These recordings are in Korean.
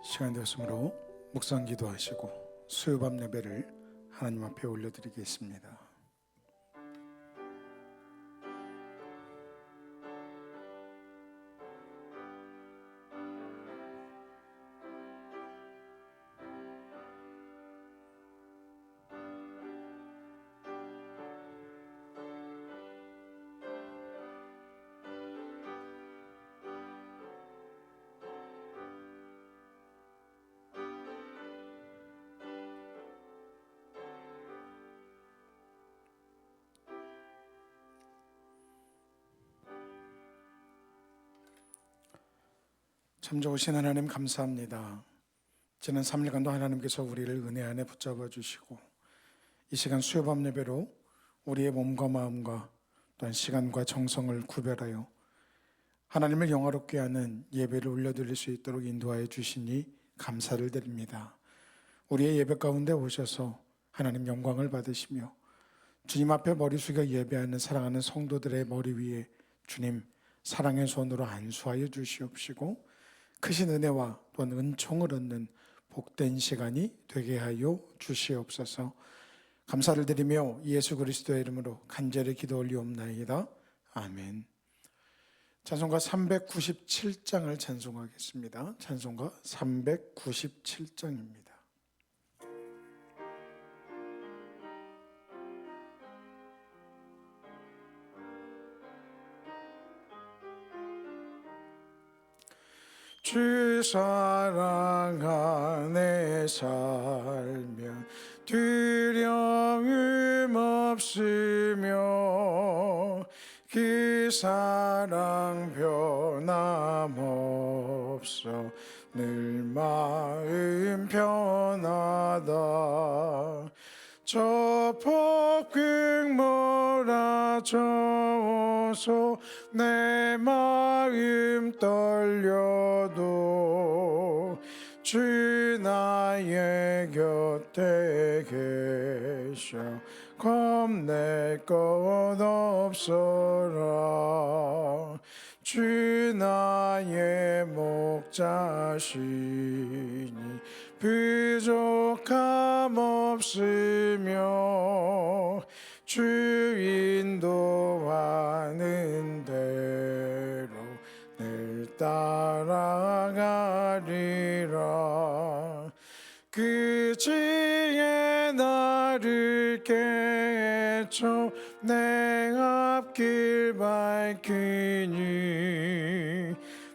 시간 되었으므로 묵상 기도하시고 수요밤 예배를 하나님 앞에 올려드리겠습니다. 참 좋으신 하나님 감사합니다. 지난 3일간도 하나님께서 우리를 은혜 안에 붙잡아 주시고 이 시간 수요밤 예배로 우리의 몸과 마음과 또한 시간과 정성을 구별하여 하나님을 영화롭게 하는 예배를 올려드릴 수 있도록 인도하여 주시니 감사를 드립니다. 우리의 예배 가운데 오셔서 하나님 영광을 받으시며 주님 앞에 머리 숙여 예배하는 사랑하는 성도들의 머리 위에 주님 사랑의 손으로 안수하여 주시옵시고 크신 은혜와 또한 은총을 얻는 복된 시간이 되게 하여 주시옵소서. 감사를 드리며 예수 그리스도의 이름으로 간절히 기도 올리옵나이다. 아멘. 찬송가 397장을 찬송하겠습니다. 찬송가 397장입니다. 주 사랑 안에 살면 두려움 없으며 그 사랑 변함없어 늘 마음 편하다. 저 폭풍 몰아쳐서 내 마음 떨려도 주 나의 곁에 계셔 겁낼 것 없어라. 주 나의 목자시니 부족함 없으며 주 인도하는 대로 늘 따라가리라. 그 지혜 나를 깨쳐 내 앞길 밝히니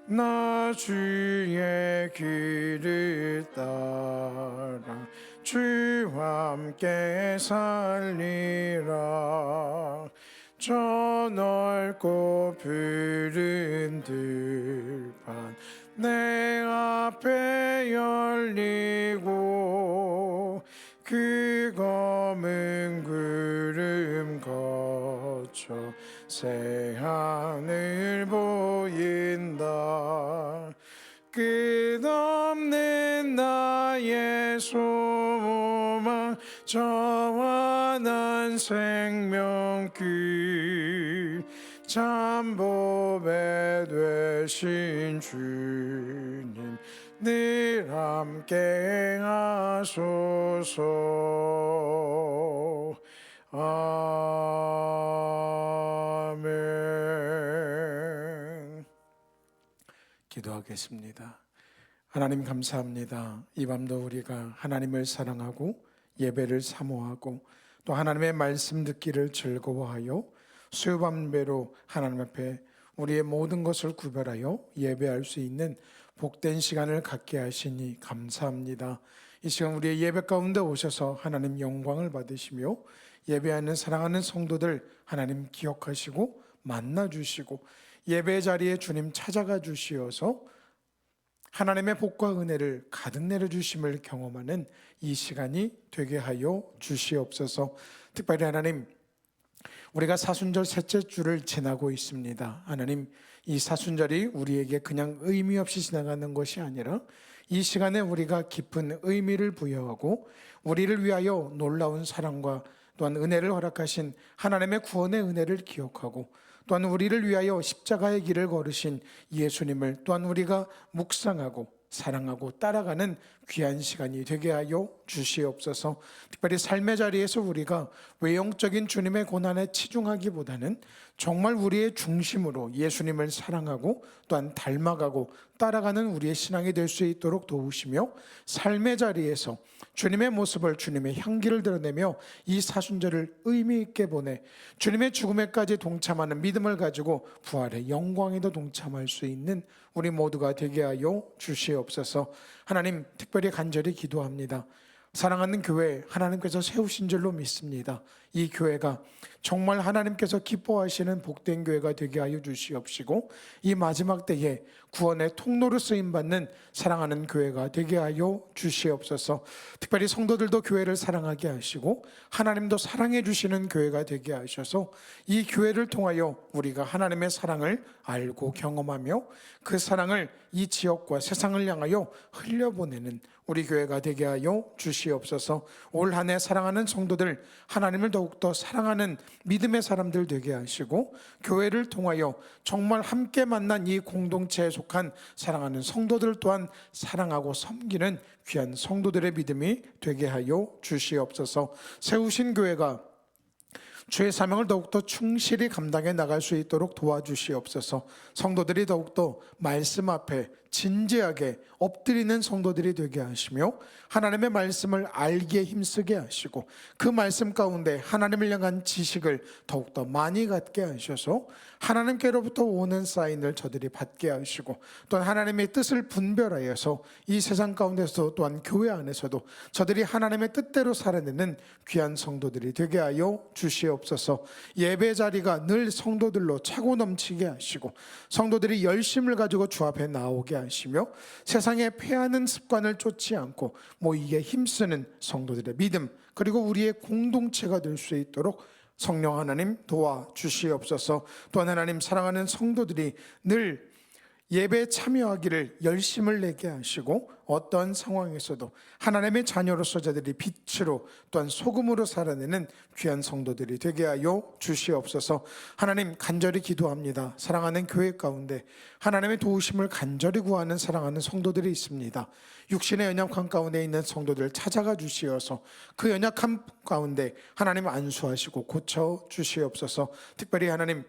나 주의 길을 따라 주와 함께 살리라. 저 넓고 푸른 들판 내 앞에 열리고 그 검은 구름 거쳐 새 하늘 보인다. 끝없는 나의 소망 저 환한 생명길 참 보배 되신 주님 늘 함께 하소서. 아멘. 기도하겠습니다. 하나님 감사합니다. 이 밤도 우리가 하나님을 사랑하고 예배를 사모하고 또 하나님의 말씀 듣기를 즐거워하여 수요밤 예배로 하나님 앞에 우리의 모든 것을 구별하여 예배할 수 있는 복된 시간을 갖게 하시니 감사합니다. 이 시간 우리의 예배 가운데 오셔서 하나님 영광을 받으시며 예배하는 사랑하는 성도들 하나님 기억하시고 만나주시고 예배 자리에 주님 찾아가 주시어서 하나님의 복과 은혜를 가득 내려주심을 경험하는 이 시간이 되게 하여 주시옵소서. 특별히 하나님, 우리가 사순절 셋째 주를 지나고 있습니다. 하나님, 이 사순절이 우리에게 그냥 의미 없이 지나가는 것이 아니라 이 시간에 우리가 깊은 의미를 부여하고 우리를 위하여 놀라운 사랑과 또한 은혜를 허락하신 하나님의 구원의 은혜를 기억하고 또한 우리를 위하여 십자가의 길을 걸으신 예수님을 또한 우리가 묵상하고 사랑하고 따라가는 귀한 시간이 되게 하여 주시옵소서. 특별히 삶의 자리에서 우리가 외형적인 주님의 고난에 치중하기보다는 정말 우리의 중심으로 예수님을 사랑하고 또한 닮아가고 따라가는 우리의 신앙이 될 수 있도록 도우시며, 삶의 자리에서 주님의 모습을, 주님의 향기를 드러내며 이 사순절을 의미 있게 보내 주님의 죽음에까지 동참하는 믿음을 가지고 부활의 영광에도 동참할 수 있는 우리 모두가 되게 하여 주시옵소서. 하나님, 특별히 간절히 기도합니다. 사랑하는 교회 하나님께서 세우신 줄로 믿습니다. 이 교회가 정말 하나님께서 기뻐하시는 복된 교회가 되게 하여 주시옵시고, 이 마지막 때에 구원의 통로로 쓰임받는 사랑하는 교회가 되게 하여 주시옵소서. 특별히 성도들도 교회를 사랑하게 하시고 하나님도 사랑해 주시는 교회가 되게 하셔서 이 교회를 통하여 우리가 하나님의 사랑을 알고 경험하며 그 사랑을 이 지역과 세상을 향하여 흘려보내는 우리 교회가 되게 하여 주시옵소서. 올 한 해 사랑하는 성도들, 하나님을 더욱더 사랑하는 믿음의 사람들 되게 하시고, 교회를 통하여 정말 함께 만난 이 공동체에 속한 사랑하는 성도들 또한 사랑하고 섬기는 귀한 성도들의 믿음이 되게 하여 주시옵소서. 세우신 교회가 주의 사명을 더욱더 충실히 감당해 나갈 수 있도록 도와주시옵소서. 성도들이 더욱더 말씀 앞에 진지하게 엎드리는 성도들이 되게 하시며, 하나님의 말씀을 알기에 힘쓰게 하시고 그 말씀 가운데 하나님을 향한 지식을 더욱더 많이 갖게 하셔서 하나님께로부터 오는 사인을 저들이 받게 하시고, 또한 하나님의 뜻을 분별하여서 이 세상 가운데서 또한 교회 안에서도 저들이 하나님의 뜻대로 살아내는 귀한 성도들이 되게 하여 주시옵소서. 예배 자리가 늘 성도들로 차고 넘치게 하시고 성도들이 열심을 가지고 주 앞에 나오게 하시며, 세상에 패하는 습관을 쫓지 않고 모이기에 힘쓰는 성도들의 믿음, 그리고 우리의 공동체가 될 수 있도록 성령 하나님 도와주시옵소서. 또한 하나님, 사랑하는 성도들이 늘 예배에 참여하기를 열심을 내게 하시고 어떠한 상황에서도 하나님의 자녀로서 저들이 빛으로 또한 소금으로 살아내는 귀한 성도들이 되게 하여 주시옵소서. 하나님, 간절히 기도합니다. 사랑하는 교회 가운데 하나님의 도우심을 간절히 구하는 사랑하는 성도들이 있습니다. 육신의 연약함 가운데 있는 성도들 찾아가 주시어서 그 연약함 가운데 하나님 안수하시고 고쳐 주시옵소서. 특별히 하나님,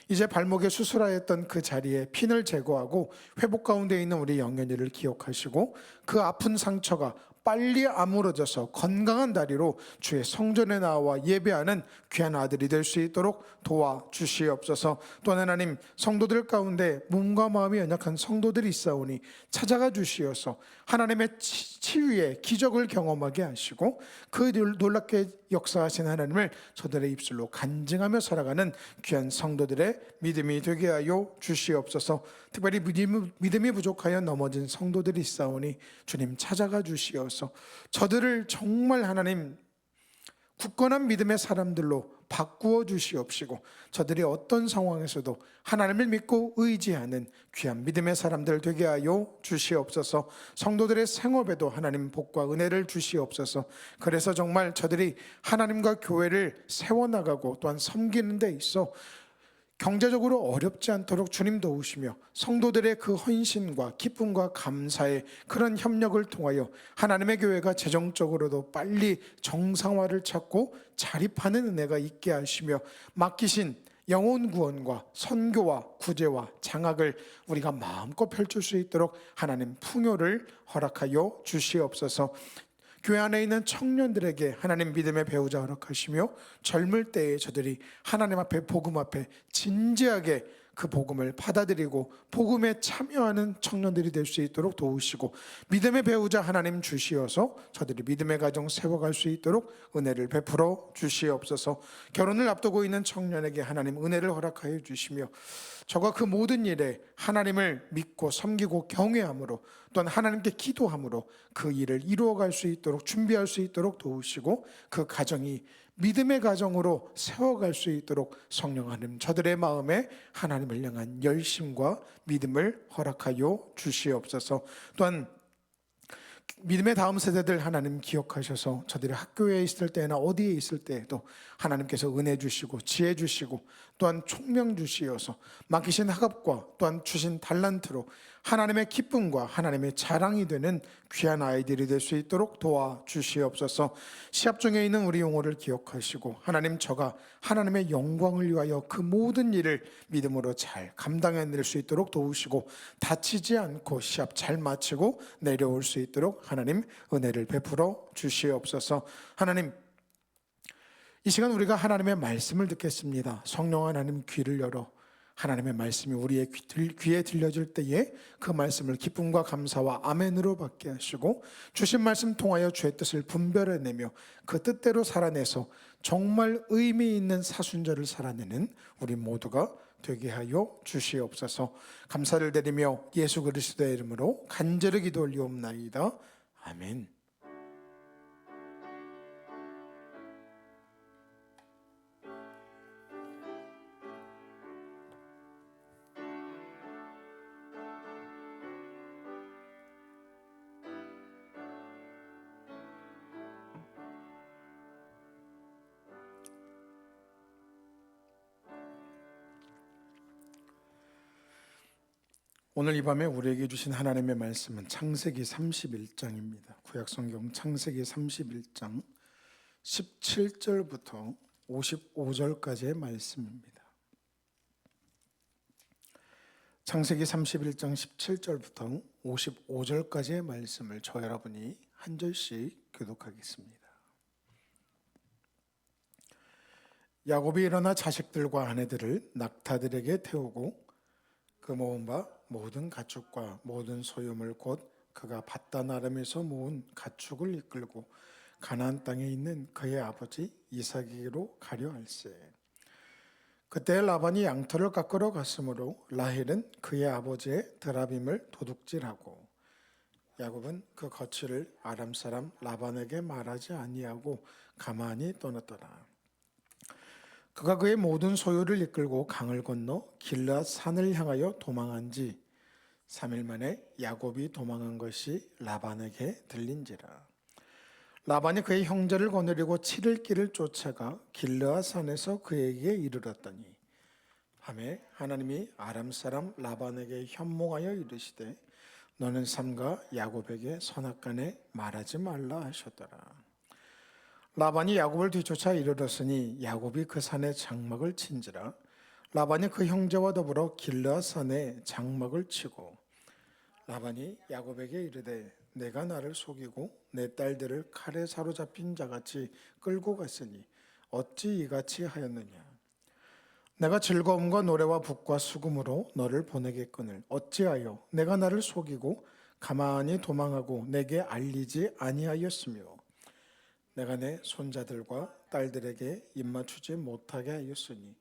이제 발목에 수술하였던 그 자리에 핀을 제거하고 회복 가운데 있는 우리 영현이를 기억하시고 그 아픈 상처가 빨리 아물어져서 건강한 다리로 주의 성전에 나와 예배하는 귀한 아들이 될 수 있도록 도와주시옵소서. 또한 하나님, 성도들 가운데 몸과 마음이 연약한 성도들이 있사오니 찾아가 주시어서 하나님의 치유의 기적을 경험하게 하시고 그 놀랍게 역사하신 하나님을 저들의 입술로 간증하며 살아가는 귀한 성도들의 믿음이 되게 하여 주시옵소서. 특별히 믿음이 부족하여 넘어진 성도들이 있사오니 주님 찾아가 주시어서 저들을 정말 하나님 굳건한 믿음의 사람들로 바꾸어 주시옵시고 저들이 어떤 상황에서도 하나님을 믿고 의지하는 귀한 믿음의 사람들 되게 하여 주시옵소서. 성도들의 생업에도 하나님 복과 은혜를 주시옵소서. 그래서 정말 저들이 하나님과 교회를 세워나가고 또한 섬기는 데 있어 경제적으로 어렵지 않도록 주님 도우시며 성도들의 그 헌신과 기쁨과 감사의 그런 협력을 통하여 하나님의 교회가 재정적으로도 빨리 정상화를 찾고 자립하는 은혜가 있게 하시며 맡기신 영혼 구원과 선교와 구제와 장학을 우리가 마음껏 펼칠 수 있도록 하나님 풍요를 허락하여 주시옵소서. 교회 안에 있는 청년들에게 하나님 믿음의 배우자 허락하시며 젊을 때에 저들이 하나님 앞에 복음 앞에 진지하게 그 복음을 받아들이고 복음에 참여하는 청년들이 될 수 있도록 도우시고 믿음의 배우자 하나님 주시어서 저들이 믿음의 가정 세워갈 수 있도록 은혜를 베풀어 주시옵소서. 결혼을 앞두고 있는 청년에게 하나님 은혜를 허락하여 주시며 저가 그 모든 일에 하나님을 믿고 섬기고 경외함으로 또한 하나님께 기도함으로 그 일을 이루어갈 수 있도록 준비할 수 있도록 도우시고 그 가정이 믿음의 가정으로 세워갈 수 있도록 성령 하나님 저들의 마음에 하나님을 향한 열심과 믿음을 허락하여 주시옵소서. 또한 믿음의 다음 세대들 하나님 기억하셔서 저들이 학교에 있을 때나 어디에 있을 때에도 하나님께서 은혜 주시고 지혜 주시고 또한 총명 주시어서 맡기신 학업과 또한 주신 달란트로 하나님의 기쁨과 하나님의 자랑이 되는 귀한 아이들이 될 수 있도록 도와주시옵소서. 시합 중에 있는 우리 영혼을 기억하시고 하나님, 저가 하나님의 영광을 위하여 그 모든 일을 믿음으로 잘 감당해낼 수 있도록 도우시고 다치지 않고 시합 잘 마치고 내려올 수 있도록 하나님 은혜를 베풀어 주시옵소서. 하나님, 이 시간 우리가 하나님의 말씀을 듣겠습니다. 성령 하나님 귀를 열어 하나님의 말씀이 우리의 귀에 들려질 때에 그 말씀을 기쁨과 감사와 아멘으로 받게 하시고 주신 말씀 통하여 주의 뜻을 분별해내며 그 뜻대로 살아내서 정말 의미 있는 사순절을 살아내는 우리 모두가 되게 하여 주시옵소서. 감사를 드리며 예수 그리스도의 이름으로 간절히 기도 올리옵나이다. 아멘. 오늘 이 밤에 우리에게 주신 하나님의 말씀은 창세기 31장입니다. 구약성경 창세기 31장 17절부터 55절까지의 말씀입니다. 창세기 31장 17절부터 55절까지의 말씀을 저 여러분이 한 절씩 교독하겠습니다. 야곱이 일어나 자식들과 아내들을 낙타들에게 태우고 그 모은 바 모든 가축과 모든 소유물 곧 그가 밧단 아람에서 모은 가축을 이끌고 가나안 땅에 있는 그의 아버지 이삭에게로 가려 할세. 그때 라반이 양털을 깎으러 갔으므로 라헬은 그의 아버지의 드라빔을 도둑질하고 야곱은 그 거취를 아람 사람 라반에게 말하지 아니하고 가만히 떠났더라. 그가 그의 모든 소유를 이끌고 강을 건너 길르앗 산을 향하여 도망한 지 3일 만에 야곱이 도망한 것이 라반에게 들린지라. 라반이 그의 형제를 거느리고 7일 길을 쫓아가 길르앗 산에서 그에게 이르렀더니 밤에 하나님이 아람 사람 라반에게 현몽하여 이르시되 너는 삼가 야곱에게 선악간에 말하지 말라 하셨더라. 라반이 야곱을 뒤쫓아 이르렀으니 야곱이 그 산에 장막을 친지라. 라반이 그 형제와 더불어 길르앗 산에 장막을 치고 라반이 야곱에게 이르되 내가 나를 속이고 내 딸들을 칼에 사로잡힌 자같이 끌고 갔으니 어찌 이같이 하였느냐. 내가 즐거움과 노래와 북과 수금으로 너를 보내겠거늘 어찌하여 내가 나를 속이고 가만히 도망하고 내게 알리지 아니하였으며 내가 내 손자들과 딸들에게 입맞추지 못하게 하였으니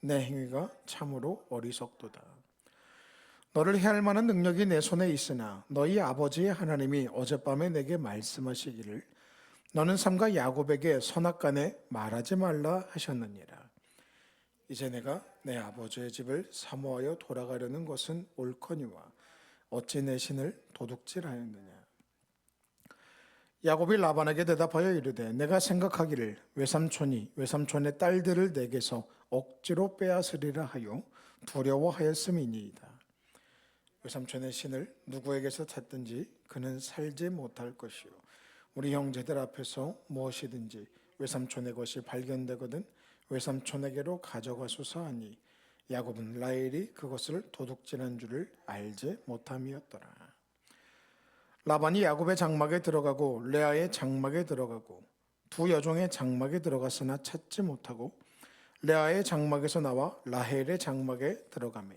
내 행위가 참으로 어리석도다. 너를 해할 만한 능력이 내 손에 있으나 너희 아버지의 하나님이 어젯밤에 내게 말씀하시기를 너는 삼가 야곱에게 선악간에 말하지 말라 하셨느니라. 이제 내가 내 아버지의 집을 사모하여 돌아가려는 것은 옳거니와 어찌 내 신을 도둑질하였느냐. 야곱이 라반에게 대답하여 이르되 내가 생각하기를 외삼촌이 외삼촌의 딸들을 내게서 억지로 빼앗으리라 하여 두려워하였음이니이다. 외삼촌의 신을 누구에게서 찾든지 그는 살지 못할 것이요 우리 형제들 앞에서 무엇이든지 외삼촌의 것이 발견되거든 외삼촌에게로 가져가소서 하니 야곱은 라헬이 그것을 도둑질한 줄을 알지 못함이었더라. 라반이 야곱의 장막에 들어가고 레아의 장막에 들어가고 두 여종의 장막에 들어갔으나 찾지 못하고 레아의 장막에서 나와 라헬의 장막에 들어가매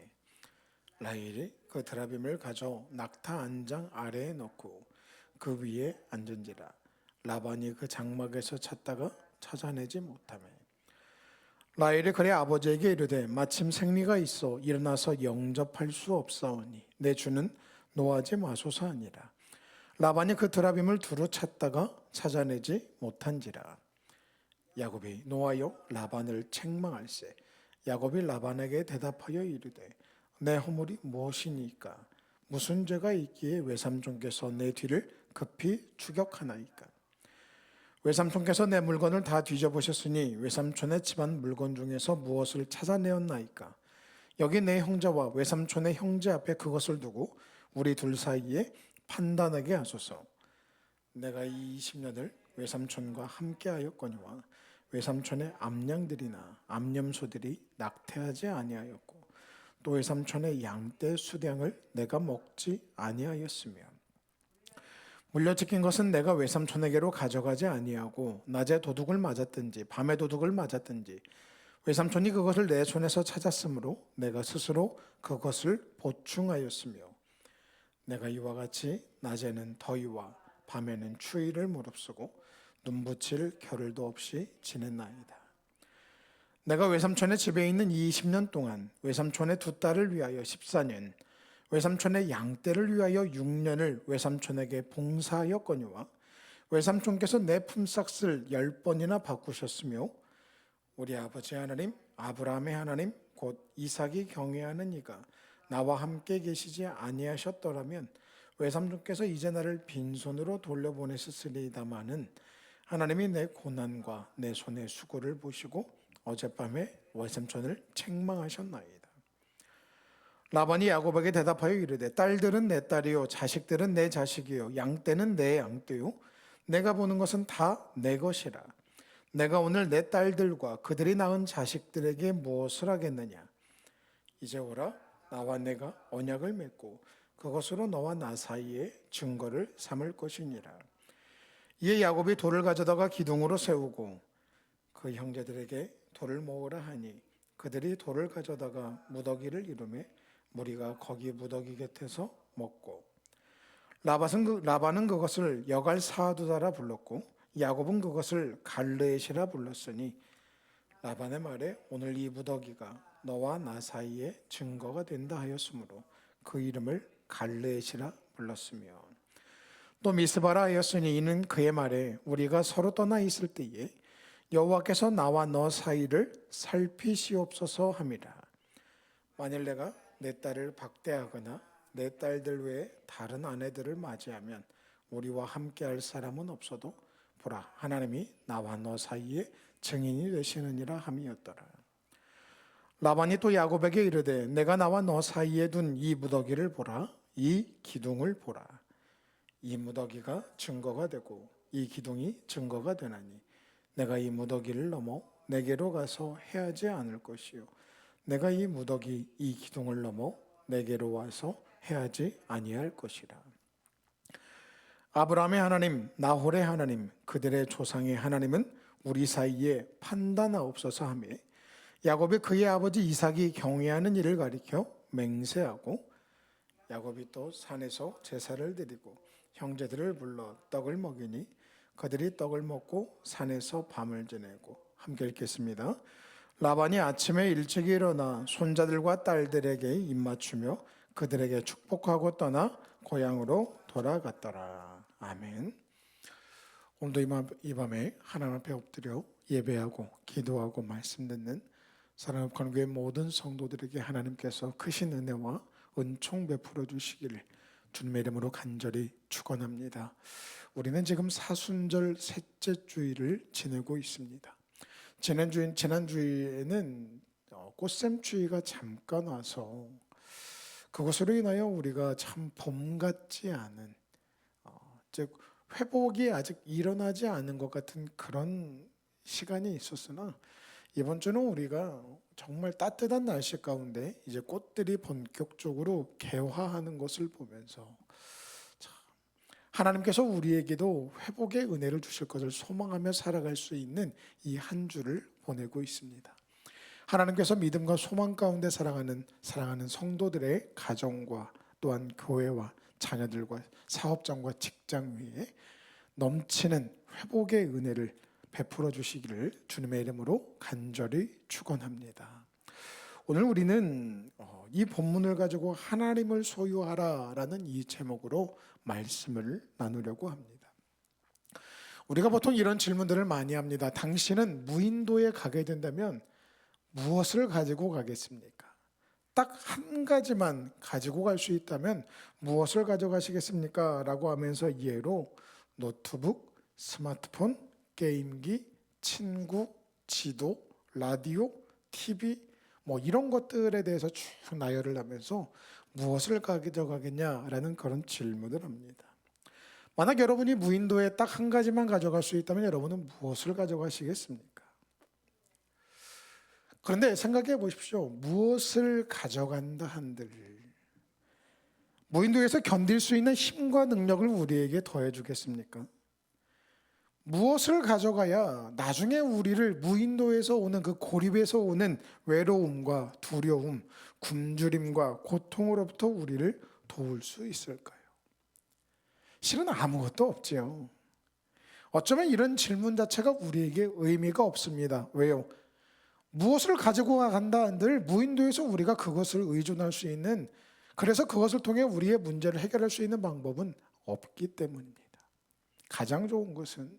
라헬이 그 드라빔을 가져 낙타 안장 아래에 넣고 그 위에 앉은지라. 라반이 그 장막에서 찾다가 찾아내지 못하매 라헬이 그의 아버지에게 이르되 마침 생리가 있어 일어나서 영접할 수 없사오니 내 주는 노하지 마소서 하니라. 라반이 그 드라빔을 두루 찾다가 찾아내지 못한지라. 야곱이 노하여 라반을 책망할세. 야곱이 라반에게 대답하여 이르되 내 허물이 무엇이니까 무슨 죄가 있기에 외삼촌께서 내 뒤를 급히 추격하나이까. 외삼촌께서 내 물건을 다 뒤져보셨으니 외삼촌의 집안 물건 중에서 무엇을 찾아내었나이까. 여기 내 형제와 외삼촌의 형제 앞에 그것을 두고 우리 둘 사이에 판단하게 하소서. 내가 이 20년을 외삼촌과 함께 하였거니와 외삼촌의 암양들이나 암염소들이 낙태하지 아니하였고 또 외삼촌의 양떼 수량을 내가 먹지 아니하였으며 물려지킨 것은 내가 외삼촌에게로 가져가지 아니하고 낮에 도둑을 맞았든지 밤에 도둑을 맞았든지 외삼촌이 그것을 내 손에서 찾았으므로 내가 스스로 그것을 보충하였으며 내가 이와 같이 낮에는 더위와 밤에는 추위를 무릅쓰고 눈붙일 겨를도 없이 지냈나이다. 내가 외삼촌의 집에 있는 20년 동안 외삼촌의 두 딸을 위하여 14년, 외삼촌의 양떼를 위하여 6년을 외삼촌에게 봉사하였거니와 외삼촌께서 내 품삯을 10번이나 바꾸셨으며 우리 아버지 하나님 아브라함의 하나님 곧 이삭이 경외하는 이가 나와 함께 계시지 아니하셨더라면 외삼촌께서 이제 나를 빈손으로 돌려보내셨으리다마는 하나님이 내 고난과 내 손의 수고를 보시고 어젯밤에 외삼촌을 책망하셨나이다. 라반이 야곱에게 대답하여 이르되 딸들은 내 딸이요 자식들은 내 자식이요 양떼는 내 양떼요 내가 보는 것은 다 내 것이라. 내가 오늘 내 딸들과 그들이 낳은 자식들에게 무엇을 하겠느냐. 이제 오라 나와 내가 언약을 맺고 그것으로 너와 나 사이에 증거를 삼을 것이니라. 이에 야곱이 돌을 가져다가 기둥으로 세우고 그 형제들에게 돌을 모으라 하니 그들이 돌을 가져다가 무더기를 이루매 무리가 거기 무더기 곁에서 먹고 라반은 그것을 여갈 사두다라 불렀고 야곱은 그것을 갈르엣이라 불렀으니 라반의 말에 오늘 이 무더기가 너와 나 사이에 증거가 된다 하였으므로 그 이름을 갈르엣이라 불렀으며 또 미스바라 하였으니 이는 그의 말에 우리가 서로 떠나 있을 때에 여호와께서 나와 너 사이를 살피시옵소서 함이라. 만일 내가 내 딸을 박대하거나 내 딸들 외에 다른 아내들을 맞이하면 우리와 함께할 사람은 없어도 보라 하나님이 나와 너 사이에 증인이 되시느니라 함이었더라. 라반이 또 야곱에게 이르되 내가 나와 너 사이에 둔 이 무더기를 보라 이 기둥을 보라. 이 무더기가 증거가 되고 이 기둥이 증거가 되나니 내가 이 무더기를 넘어 내게로 가서 해하지 않을 것이요 내가 이 무더기 이 기둥을 넘어 내게로 와서 해하지 아니할 것이라. 아브라함의 하나님 나홀의 하나님 그들의 조상의 하나님은 우리 사이에 판단하옵소서 하며 야곱이 그의 아버지 이삭이 경외하는 일을 가리켜 맹세하고 야곱이 또 산에서 제사를 드리고 형제들을 불러 떡을 먹이니 그들이 떡을 먹고 산에서 밤을 지내고 함께 읽겠습니다. 라반이 아침에 일찍 일어나 손자들과 딸들에게 입맞추며 그들에게 축복하고 떠나 고향으로 돌아갔더라. 아멘. 오늘도 이 밤에 하나님 앞에 엎드려 예배하고 기도하고 말씀 듣는 사랑하는 관교회 모든 성도들에게 하나님께서 크신 은혜와 은총 베풀어 주시기를 주님의 이름으로 간절히 축원합니다. 우리는 지금 사순절 셋째 주일을 지내고 있습니다. 지난주에는 꽃샘추위가 잠깐 와서 그것으로 인하여 우리가 참 봄 같지 않은 즉 회복이 아직 일어나지 않은 것 같은 그런 시간이 있었으나 이번 주는 우리가 정말 따뜻한 날씨 가운데 이제 꽃들이 본격적으로 개화하는 것을 보면서 하나님께서 우리에게도 회복의 은혜를 주실 것을 소망하며 살아갈 수 있는 이 한 주를 보내고 있습니다. 하나님께서 믿음과 소망 가운데 사랑하는 성도들의 가정과 또한 교회와 자녀들과 사업장과 직장 위에 넘치는 회복의 은혜를 베풀어 주시기를 주님의 이름으로 간절히 축원합니다. 오늘 우리는 이 본문을 가지고 하나님을 소유하라라는 이 제목으로 말씀을 나누려고 합니다. 우리가 보통 이런 질문들을 많이 합니다. 당신은 무인도에 가게 된다면 무엇을 가지고 가겠습니까? 딱 한 가지만 가지고 갈 수 있다면 무엇을 가져가시겠습니까? 라고 하면서 예로 노트북, 스마트폰, 게임기, 친구, 지도, 라디오, TV 뭐 이런 것들에 대해서 쭉 나열을 하면서 무엇을 가져가겠냐라는 그런 질문을 합니다. 만약 여러분이 무인도에 딱 한 가지만 가져갈 수 있다면 여러분은 무엇을 가져가시겠습니까? 그런데 생각해 보십시오. 무엇을 가져간다 한들 무인도에서 견딜 수 있는 힘과 능력을 우리에게 더해 주겠습니까? 무엇을 가져가야 나중에 우리를 무인도에서 오는 그 고립에서 오는 외로움과 두려움, 굶주림과 고통으로부터 우리를 도울 수 있을까요? 실은 아무것도 없지요. 어쩌면 이런 질문 자체가 우리에게 의미가 없습니다. 왜요? 무엇을 가지고 간다 한들 무인도에서 우리가 그것을 의존할 수 있는, 그래서 그것을 통해 우리의 문제를 해결할 수 있는 방법은 없기 때문입니다. 가장 좋은 것은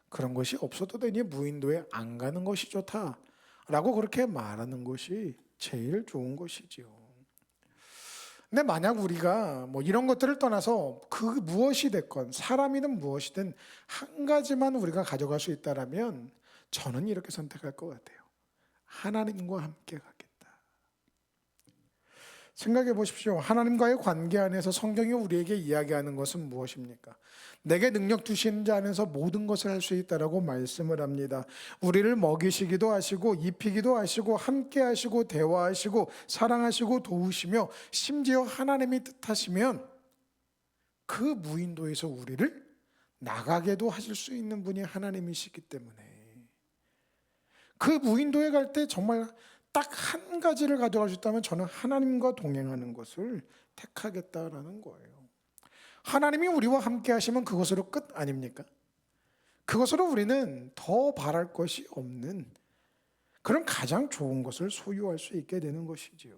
그런 것이 없어도 되니 무인도에 안 가는 것이 좋다라고 그렇게 말하는 것이 제일 좋은 것이지요. 근데 만약 우리가 뭐 이런 것들을 떠나서 그 무엇이 됐건 사람이든 무엇이든 한 가지만 우리가 가져갈 수 있다라면 저는 이렇게 선택할 것 같아요. 하나님과 함께 가겠다. 생각해 보십시오. 하나님과의 관계 안에서 성경이 우리에게 이야기하는 것은 무엇입니까? 내게 능력 주신 자 안에서 모든 것을 할 수 있다라고 말씀을 합니다. 우리를 먹이시기도 하시고 입히기도 하시고 함께 하시고 대화하시고 사랑하시고 도우시며 심지어 하나님이 뜻하시면 그 무인도에서 우리를 나가게도 하실 수 있는 분이 하나님이시기 때문에 그 무인도에 갈 때 정말 딱 한 가지를 가져갈 수 있다면 저는 하나님과 동행하는 것을 택하겠다라는 거예요. 하나님이 우리와 함께 하시면 그것으로 끝 아닙니까? 그것으로 우리는 더 바랄 것이 없는 그런 가장 좋은 것을 소유할 수 있게 되는 것이지요.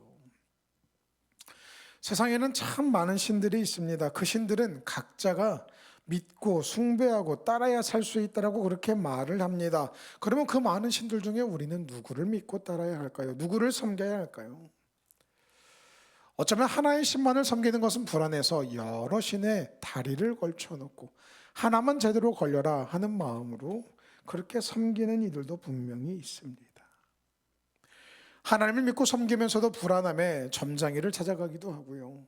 세상에는 참 많은 신들이 있습니다. 그 신들은 각자가 믿고 숭배하고 따라야 살 수 있다라고 그렇게 말을 합니다. 그러면 그 많은 신들 중에 우리는 누구를 믿고 따라야 할까요? 누구를 섬겨야 할까요? 어쩌면 하나의 신만을 섬기는 것은 불안해서 여러 신의 다리를 걸쳐놓고 하나만 제대로 걸려라 하는 마음으로 그렇게 섬기는 이들도 분명히 있습니다. 하나님을 믿고 섬기면서도 불안함에 점장이를 찾아가기도 하고요.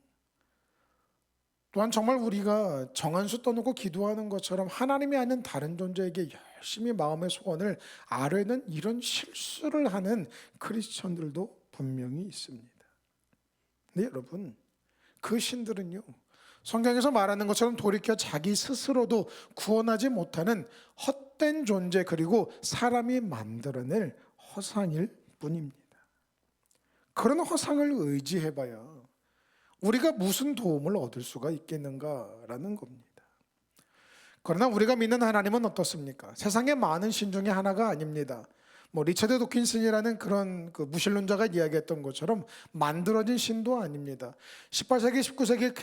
또한 정말 우리가 정한수 떠놓고 기도하는 것처럼 하나님이 아닌 다른 존재에게 열심히 마음의 소원을 아뢰는 이런 실수를 하는 크리스천들도 분명히 있습니다. 근데 여러분, 그 신들은요, 성경에서 말하는 것처럼 돌이켜 자기 스스로도 구원하지 못하는 헛된 존재, 그리고 사람이 만들어낼 허상일 뿐입니다. 그런 허상을 의지해봐야 우리가 무슨 도움을 얻을 수가 있겠는가라는 겁니다. 그러나 우리가 믿는 하나님은 어떻습니까? 세상에 많은 신 중에 하나가 아닙니다. 리처드 도킨슨이라는 그런 무신론자가 이야기했던 것처럼 만들어진 신도 아닙니다. 18세기, 19세기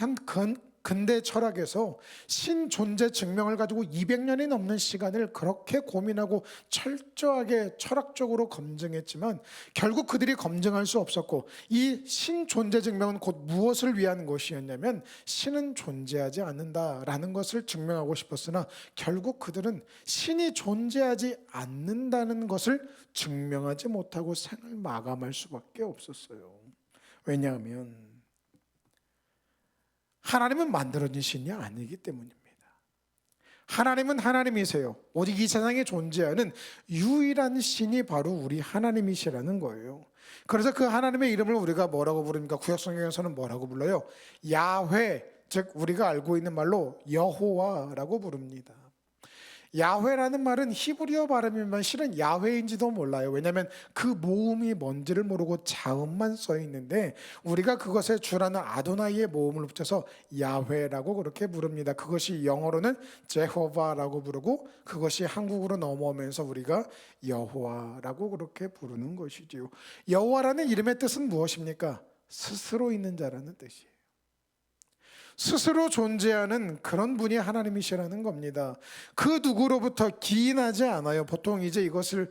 근대 철학에서 신 존재 증명을 가지고 200년이 넘는 시간을 그렇게 고민하고 철저하게 철학적으로 검증했지만 결국 그들이 검증할 수 없었고, 이 신 존재 증명은 곧 무엇을 위한 것이었냐면 신은 존재하지 않는다라는 것을 증명하고 싶었으나 결국 그들은 신이 존재하지 않는다는 것을 증명하지 못하고 생을 마감할 수밖에 없었어요. 왜냐하면 하나님은 만들어진 신이 아니기 때문입니다. 하나님은 하나님이세요. 오직 이 세상에 존재하는 유일한 신이 바로 우리 하나님이시라는 거예요. 그래서 그 하나님의 이름을 우리가 뭐라고 부릅니까? 구약성경에서는 뭐라고 불러요? 야훼, 즉 우리가 알고 있는 말로 여호와라고 부릅니다. 야훼라는 말은 히브리어 발음이면 실은 야훼인지도 몰라요. 왜냐하면 그 모음이 뭔지를 모르고 자음만 써 있는데 우리가 그것에 주라는 아도나이의 모음을 붙여서 야훼라고 그렇게 부릅니다. 그것이 영어로는 제호바라고 부르고 그것이 한국으로 넘어오면서 우리가 여호와라고 그렇게 부르는 것이지요. 여호와라는 이름의 뜻은 무엇입니까? 스스로 있는 자라는 뜻이에요. 스스로 존재하는 그런 분이 하나님이시라는 겁니다. 그 누구로부터 기인하지 않아요. 보통 이제 이것을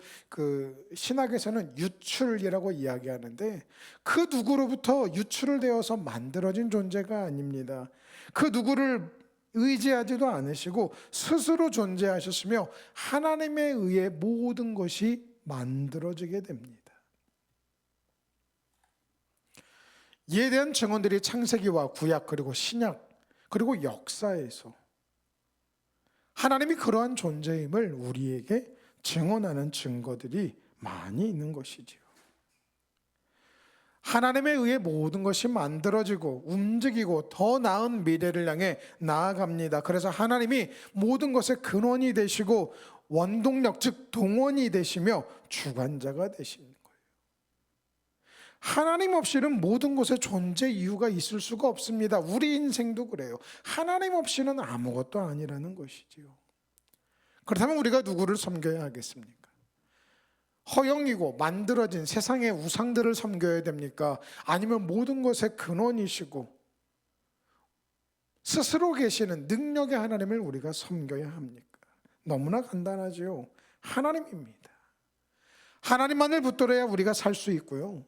신학에서는 유출이라고 이야기하는데 그 누구로부터 유출을 되어서 만들어진 존재가 아닙니다. 그 누구를 의지하지도 않으시고 스스로 존재하셨으며 하나님에 의해 모든 것이 만들어지게 됩니다. 이에 대한 증언들이 창세기와 구약 그리고 신약 그리고 역사에서 하나님이 그러한 존재임을 우리에게 증언하는 증거들이 많이 있는 것이지요. 하나님에 의해 모든 것이 만들어지고 움직이고 더 나은 미래를 향해 나아갑니다. 그래서 하나님이 모든 것의 근원이 되시고 원동력 즉 동원이 되시며 주관자가 되시는 거예요. 하나님 없이는 모든 것의 존재 이유가 있을 수가 없습니다. 우리 인생도 그래요. 하나님 없이는 아무것도 아니라는 것이지요. 그렇다면 우리가 누구를 섬겨야 하겠습니까? 허영이고 만들어진 세상의 우상들을 섬겨야 됩니까? 아니면 모든 것의 근원이시고 스스로 계시는 능력의 하나님을 우리가 섬겨야 합니까? 너무나 간단하지요. 하나님입니다. 하나님만을 붙들어야 우리가 살 수 있고요.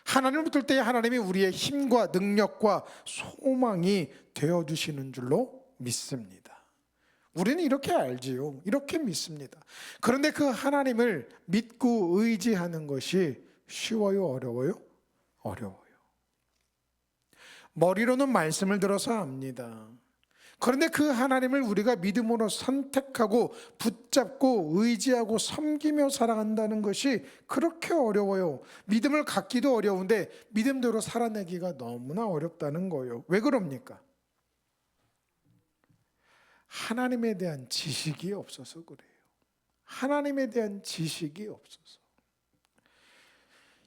하나님을 붙들 때에 하나님이 우리의 힘과 능력과 소망이 되어주시는 줄로 믿습니다. 우리는 이렇게 알지요. 이렇게 믿습니다. 그런데 그 하나님을 믿고 의지하는 것이 쉬워요? 어려워요? 어려워요. 머리로는 말씀을 들어서 압니다. 그런데 그 하나님을 우리가 믿음으로 선택하고 붙잡고 의지하고 섬기며 살아간다는 것이 그렇게 어려워요. 믿음을 갖기도 어려운데 믿음대로 살아내기가 너무나 어렵다는 거예요. 왜 그럽니까? 하나님에 대한 지식이 없어서 그래요. 하나님에 대한 지식이 없어서.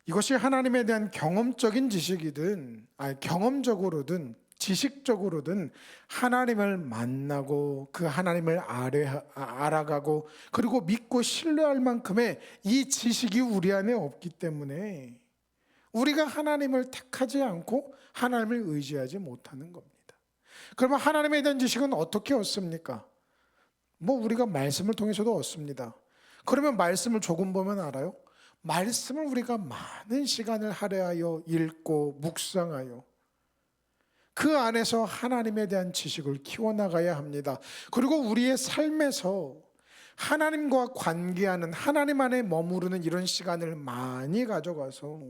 이것이 하나님에 대한 경험적인 지식이든 경험적으로든 지식적으로든 하나님을 만나고 그 하나님을 알아가고 그리고 믿고 신뢰할 만큼의 이 지식이 우리 안에 없기 때문에 우리가 하나님을 택하지 않고 하나님을 의지하지 못하는 겁니다. 그러면 하나님에 대한 지식은 어떻게 얻습니까? 우리가 말씀을 통해서도 얻습니다. 그러면 말씀을 조금 보면 알아요? 말씀을 우리가 많은 시간을 할애하여 읽고 묵상하여 그 안에서 하나님에 대한 지식을 키워나가야 합니다. 그리고 우리의 삶에서 하나님과 관계하는 하나님 안에 머무르는 이런 시간을 많이 가져가서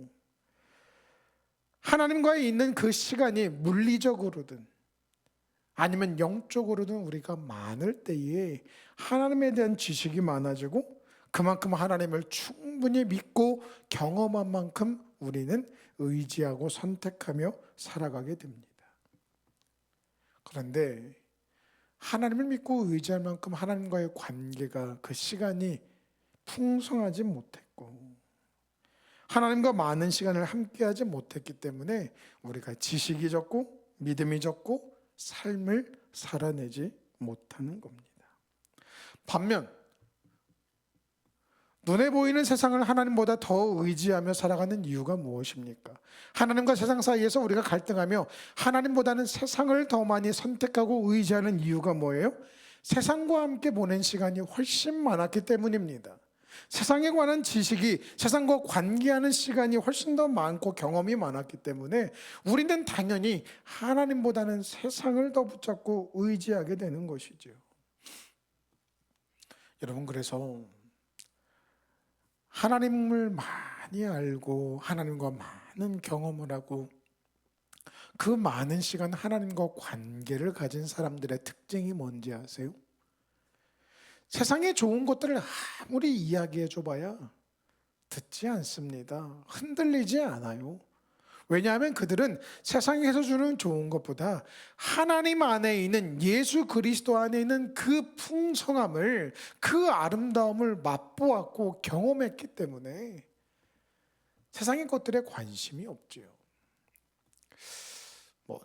하나님과의 있는 그 시간이 물리적으로든 아니면 영적으로든 우리가 많을 때에 하나님에 대한 지식이 많아지고 그만큼 하나님을 충분히 믿고 경험한 만큼 우리는 의지하고 선택하며 살아가게 됩니다. 그런데 하나님을 믿고 의지할 만큼 하나님과의 관계가 그 시간이 풍성하지 못했고 하나님과 많은 시간을 함께하지 못했기 때문에 우리가 지식이 적고 믿음이 적고 삶을 살아내지 못하는 겁니다. 반면 눈에 보이는 세상을 하나님보다 더 의지하며 살아가는 이유가 무엇입니까? 하나님과 세상 사이에서 우리가 갈등하며 하나님보다는 세상을 더 많이 선택하고 의지하는 이유가 뭐예요? 세상과 함께 보낸 시간이 훨씬 많았기 때문입니다. 세상에 관한 지식이 세상과 관계하는 시간이 훨씬 더 많고 경험이 많았기 때문에 우리는 당연히 하나님보다는 세상을 더 붙잡고 의지하게 되는 것이죠. 여러분, 그래서 하나님을 많이 알고 하나님과 많은 경험을 하고 그 많은 시간 하나님과 관계를 가진 사람들의 특징이 뭔지 아세요? 세상에 좋은 것들을 아무리 이야기해 줘봐야 듣지 않습니다. 흔들리지 않아요. 왜냐하면 그들은 세상에서 주는 좋은 것보다 하나님 안에 있는 예수 그리스도 안에 있는 그 풍성함을 그 아름다움을 맛보았고 경험했기 때문에 세상의 것들에 관심이 없지요.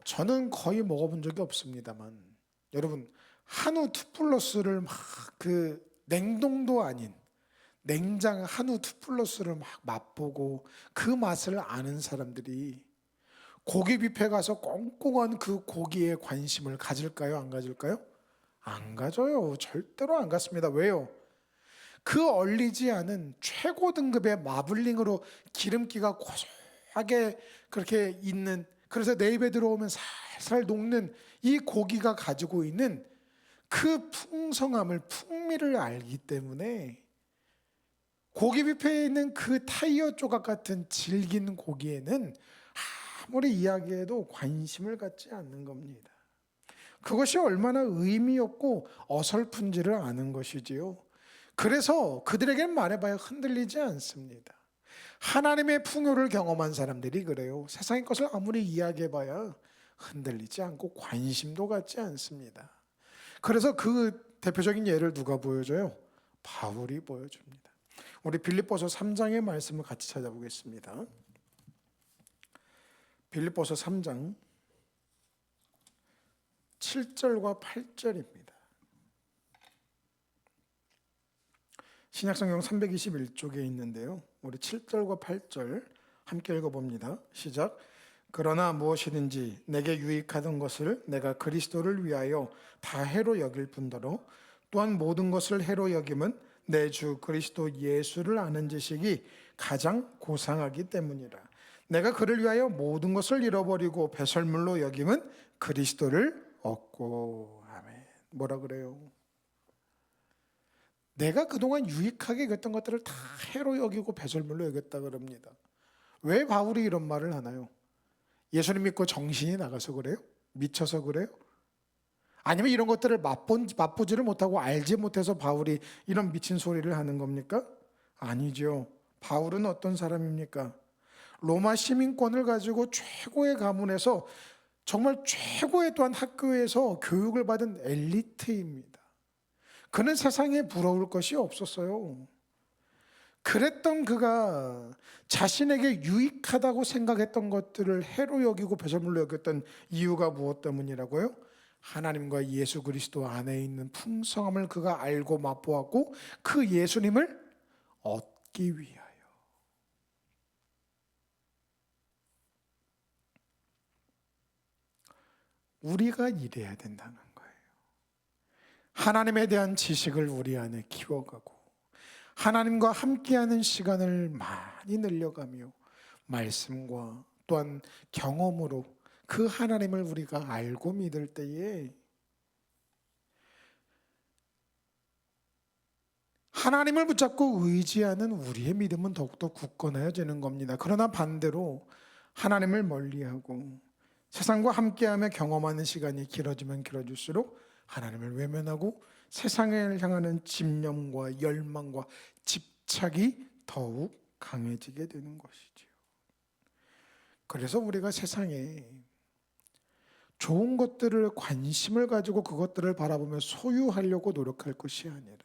저는 거의 먹어본 적이 없습니다만 여러분 한우 2플러스를 막 그 냉동도 아닌 냉장 한우 2플러스를 막 맛보고 그 맛을 아는 사람들이 고기 뷔페 가서 꽁꽁한 그 고기에 관심을 가질까요? 안 가질까요? 안 가져요. 절대로 안 갖습니다. 왜요? 그 얼리지 않은 최고 등급의 마블링으로 기름기가 고소하게 그렇게 있는, 그래서 내 입에 들어오면 살살 녹는 이 고기가 가지고 있는 그 풍성함을, 풍미를 알기 때문에 고기 뷔페에 있는 그 타이어 조각 같은 질긴 고기에는 아무리 이야기해도 관심을 갖지 않는 겁니다. 그것이 얼마나 의미 없고 어설픈지를 아는 것이지요. 그래서 그들에게는 말해봐야 흔들리지 않습니다. 하나님의 풍요를 경험한 사람들이 그래요. 세상의 것을 아무리 이야기해봐야 흔들리지 않고 관심도 갖지 않습니다. 그래서 그 대표적인 예를 누가 보여줘요? 바울이 보여줍니다. 우리 빌립보서 3장의 말씀을 같이 찾아보겠습니다. 빌립보서 3장 7절과 8절입니다. 신약성경 321쪽에 있는데요. 우리 7절과 8절 함께 읽어봅니다. 시작. 그러나 무엇이든지 내게 유익하던 것을 내가 그리스도를 위하여 다 해로 여길 뿐더러 또한 모든 것을 해로 여김은 내 주 그리스도 예수를 아는 지식이 가장 고상하기 때문이라. 내가 그를 위하여 모든 것을 잃어버리고 배설물로 여김은 그리스도를 얻고. 아멘. 뭐라 그래요? 내가 그동안 유익하게 여겼던 것들을 다 해로 여기고 배설물로 여겼다 그럽니다. 왜 바울이 이런 말을 하나요? 예수님 믿고 정신이 나가서 그래요? 미쳐서 그래요? 아니면 이런 것들을 맛보지를 못하고 알지 못해서 바울이 이런 미친 소리를 하는 겁니까? 아니죠. 바울은 어떤 사람입니까? 로마 시민권을 가지고 최고의 가문에서 정말 최고의 또한 학교에서 교육을 받은 엘리트입니다. 그는 세상에 부러울 것이 없었어요. 그랬던 그가 자신에게 유익하다고 생각했던 것들을 해로 여기고 배설물로 여겼던 이유가 무엇 때문이라고요? 하나님과 예수 그리스도 안에 있는 풍성함을 그가 알고 맛보았고 그 예수님을 얻기 위하여. 우리가 이래야 된다는 거예요. 하나님에 대한 지식을 우리 안에 키워가고 하나님과 함께하는 시간을 많이 늘려가며 말씀과 또한 경험으로 그 하나님을 우리가 알고 믿을 때에 하나님을 붙잡고 의지하는 우리의 믿음은 더욱더 굳건해지는 겁니다. 그러나 반대로 하나님을 멀리하고 세상과 함께하며 경험하는 시간이 길어지면 길어질수록 하나님을 외면하고 세상을 향하는 집념과 열망과 집착이 더욱 강해지게 되는 것이지요. 그래서 우리가 세상에 좋은 것들을 관심을 가지고 그것들을 바라보며 소유하려고 노력할 것이 아니라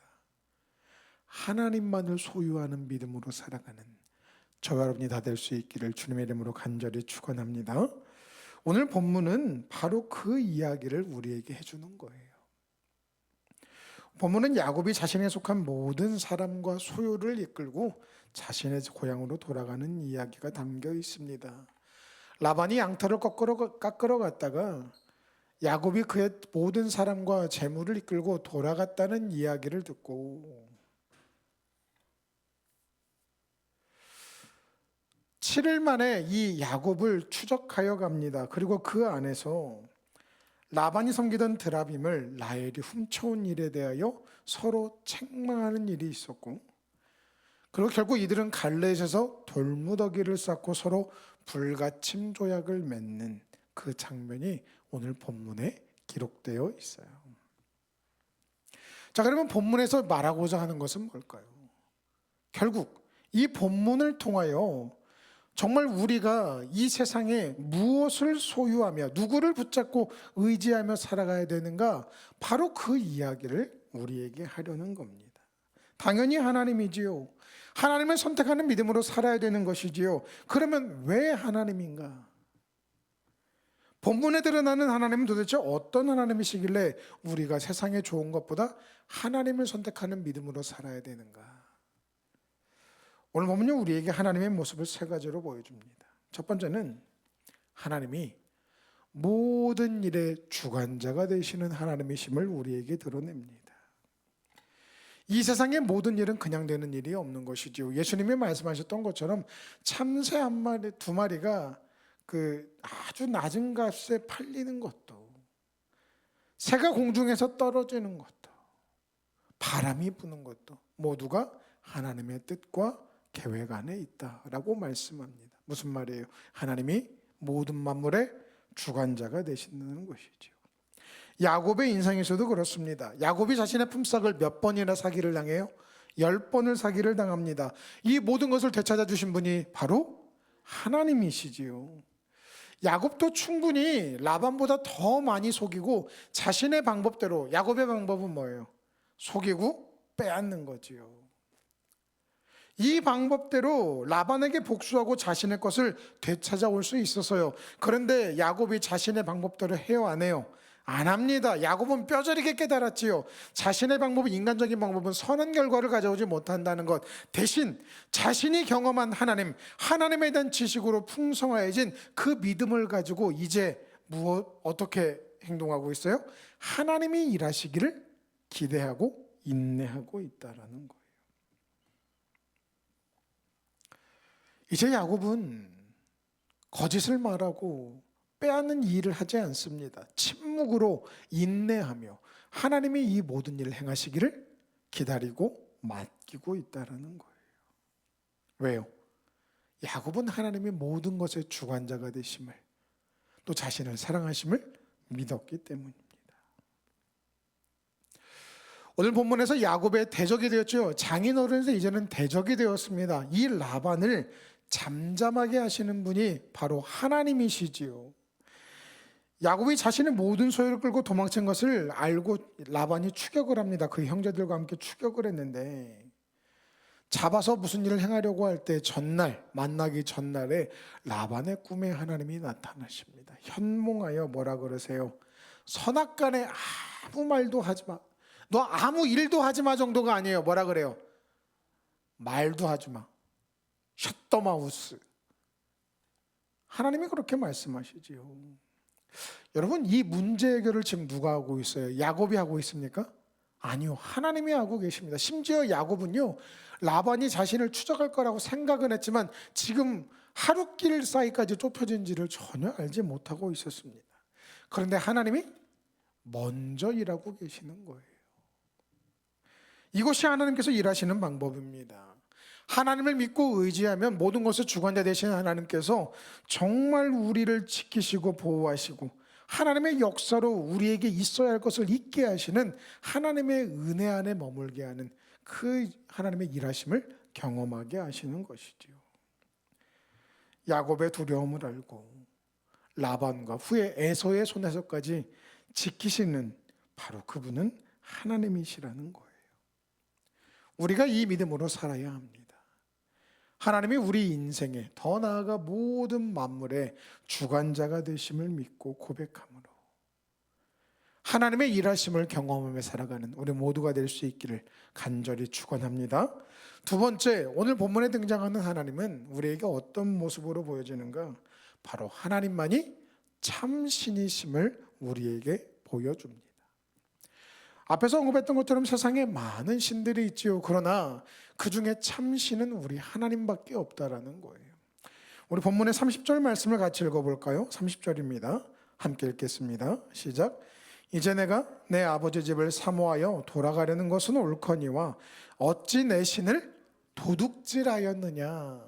하나님만을 소유하는 믿음으로 살아가는 저와 여러분이 다 될 수 있기를 주님의 이름으로 간절히 축원합니다. 오늘 본문은 바로 그 이야기를 우리에게 해주는 거예요. 본문은 야곱이 자신에 속한 모든 사람과 소유를 이끌고 자신의 고향으로 돌아가는 이야기가 담겨 있습니다. 라반이 양털을 깎으러 갔다가 야곱이 그의 모든 사람과 재물을 이끌고 돌아갔다는 이야기를 듣고 7일 만에 이 야곱을 추적하여 갑니다. 그리고 그 안에서 라반이 섬기던 드라빔을 라헬이 훔쳐온 일에 대하여 서로 책망하는 일이 있었고, 그리고 결국 이들은 갈레에서 돌무더기를 쌓고 서로 불가침 조약을 맺는 그 장면이 오늘 본문에 기록되어 있어요. 자, 그러면 본문에서 말하고자 하는 것은 뭘까요? 결국 이 본문을 통하여 정말 우리가 이 세상에 무엇을 소유하며 누구를 붙잡고 의지하며 살아가야 되는가, 바로 그 이야기를 우리에게 하려는 겁니다. 당연히 하나님이지요. 하나님을 선택하는 믿음으로 살아야 되는 것이지요. 그러면 왜 하나님인가? 본문에 드러나는 하나님은 도대체 어떤 하나님이시길래 우리가 세상에 좋은 것보다 하나님을 선택하는 믿음으로 살아야 되는가? 오늘 보면요, 우리에게 하나님의 모습을 세 가지로 보여줍니다. 첫 번째는 하나님이 모든 일의 주관자가 되시는 하나님이심을 우리에게 드러냅니다. 이 세상의 모든 일은 그냥 되는 일이 없는 것이지요. 예수님이 말씀하셨던 것처럼 참새 한 마리, 두 마리가 그 아주 낮은 값에 팔리는 것도, 새가 공중에서 떨어지는 것도, 바람이 부는 것도 모두가 하나님의 뜻과 계획 안에 있다라고 말씀합니다. 무슨 말이에요? 하나님이 모든 만물의 주관자가 되신다는 것이죠. 야곱의 인생에서도 그렇습니다. 야곱이 자신의 품삯을 몇 번이나 사기를 당해요? 10번을 사기를 당합니다. 이 모든 것을 되찾아 주신 분이 바로 하나님이시지요. 야곱도 충분히 라반보다 더 많이 속이고 자신의 방법대로, 야곱의 방법은 뭐예요? 속이고 빼앗는 거지요. 이 방법대로 라반에게 복수하고 자신의 것을 되찾아올 수 있었어요. 그런데 야곱이 자신의 방법대로 해요, 안 해요? 안 합니다. 야곱은 뼈저리게 깨달았지요. 자신의 방법은, 인간적인 방법은 선한 결과를 가져오지 못한다는 것. 대신 자신이 경험한 하나님, 하나님에 대한 지식으로 풍성해진 그 믿음을 가지고 이제 어떻게 행동하고 있어요? 하나님이 일하시기를 기대하고 인내하고 있다라는 거예요. 이제 야곱은 거짓을 말하고 빼앗는 일을 하지 않습니다. 침묵으로 인내하며 하나님이 이 모든 일을 행하시기를 기다리고 맡기고 있다는 거예요. 왜요? 야곱은 하나님이 모든 것의 주관자가 되심을, 또 자신을 사랑하심을 믿었기 때문입니다. 오늘 본문에서 야곱의 대적이 되었죠. 장인어른에서 이제는 대적이 되었습니다. 이 라반을 잠잠하게 하시는 분이 바로 하나님이시지요. 야곱이 자신의 모든 소유를 끌고 도망친 것을 알고 라반이 추격을 합니다. 그 형제들과 함께 추격을 했는데, 잡아서 무슨 일을 행하려고 할 때 만나기 전날에 라반의 꿈에 하나님이 나타나십니다. 현몽하여 뭐라 그러세요? 선악간에 아무 말도 하지 마. 너 아무 일도 하지 마 정도가 아니에요. 뭐라 그래요? 말도 하지 마. 셧더마우스. 하나님이 그렇게 말씀하시지요. 여러분, 이 문제 해결을 지금 누가 하고 있어요? 야곱이 하고 있습니까? 아니요, 하나님이 하고 계십니다. 심지어 야곱은요, 라반이 자신을 추적할 거라고 생각은 했지만 지금 하루길 사이까지 좁혀진지를 전혀 알지 못하고 있었습니다. 그런데 하나님이 먼저 일하고 계시는 거예요. 이것이 하나님께서 일하시는 방법입니다. 하나님을 믿고 의지하면 모든 것을 주관자 되시는 하나님께서 정말 우리를 지키시고 보호하시고 하나님의 역사로 우리에게 있어야 할 것을 있게 하시는 하나님의 은혜 안에 머물게 하는 그 하나님의 일하심을 경험하게 하시는 것이지요. 야곱의 두려움을 알고 라반과 후에 에서의 손에서까지 지키시는 바로 그분은 하나님이시라는 거예요. 우리가 이 믿음으로 살아야 합니다. 하나님이 우리 인생에, 더 나아가 모든 만물의 주관자가 되심을 믿고 고백함으로 하나님의 일하심을 경험하며 살아가는 우리 모두가 될 수 있기를 간절히 축원합니다. 두 번째, 오늘 본문에 등장하는 하나님은 우리에게 어떤 모습으로 보여지는가? 바로 하나님만이 참 신이심을 우리에게 보여줍니다. 앞에서 언급했던 것처럼 세상에 많은 신들이 있지요. 그러나 그 중에 참 신은 우리 하나님밖에 없다라는 거예요. 우리 본문의 30절 말씀을 같이 읽어볼까요? 30절입니다. 함께 읽겠습니다. 시작. 이제 내가 내 아버지 집을 사모하여 돌아가려는 것은 옳거니와 어찌 내 신을 도둑질하였느냐.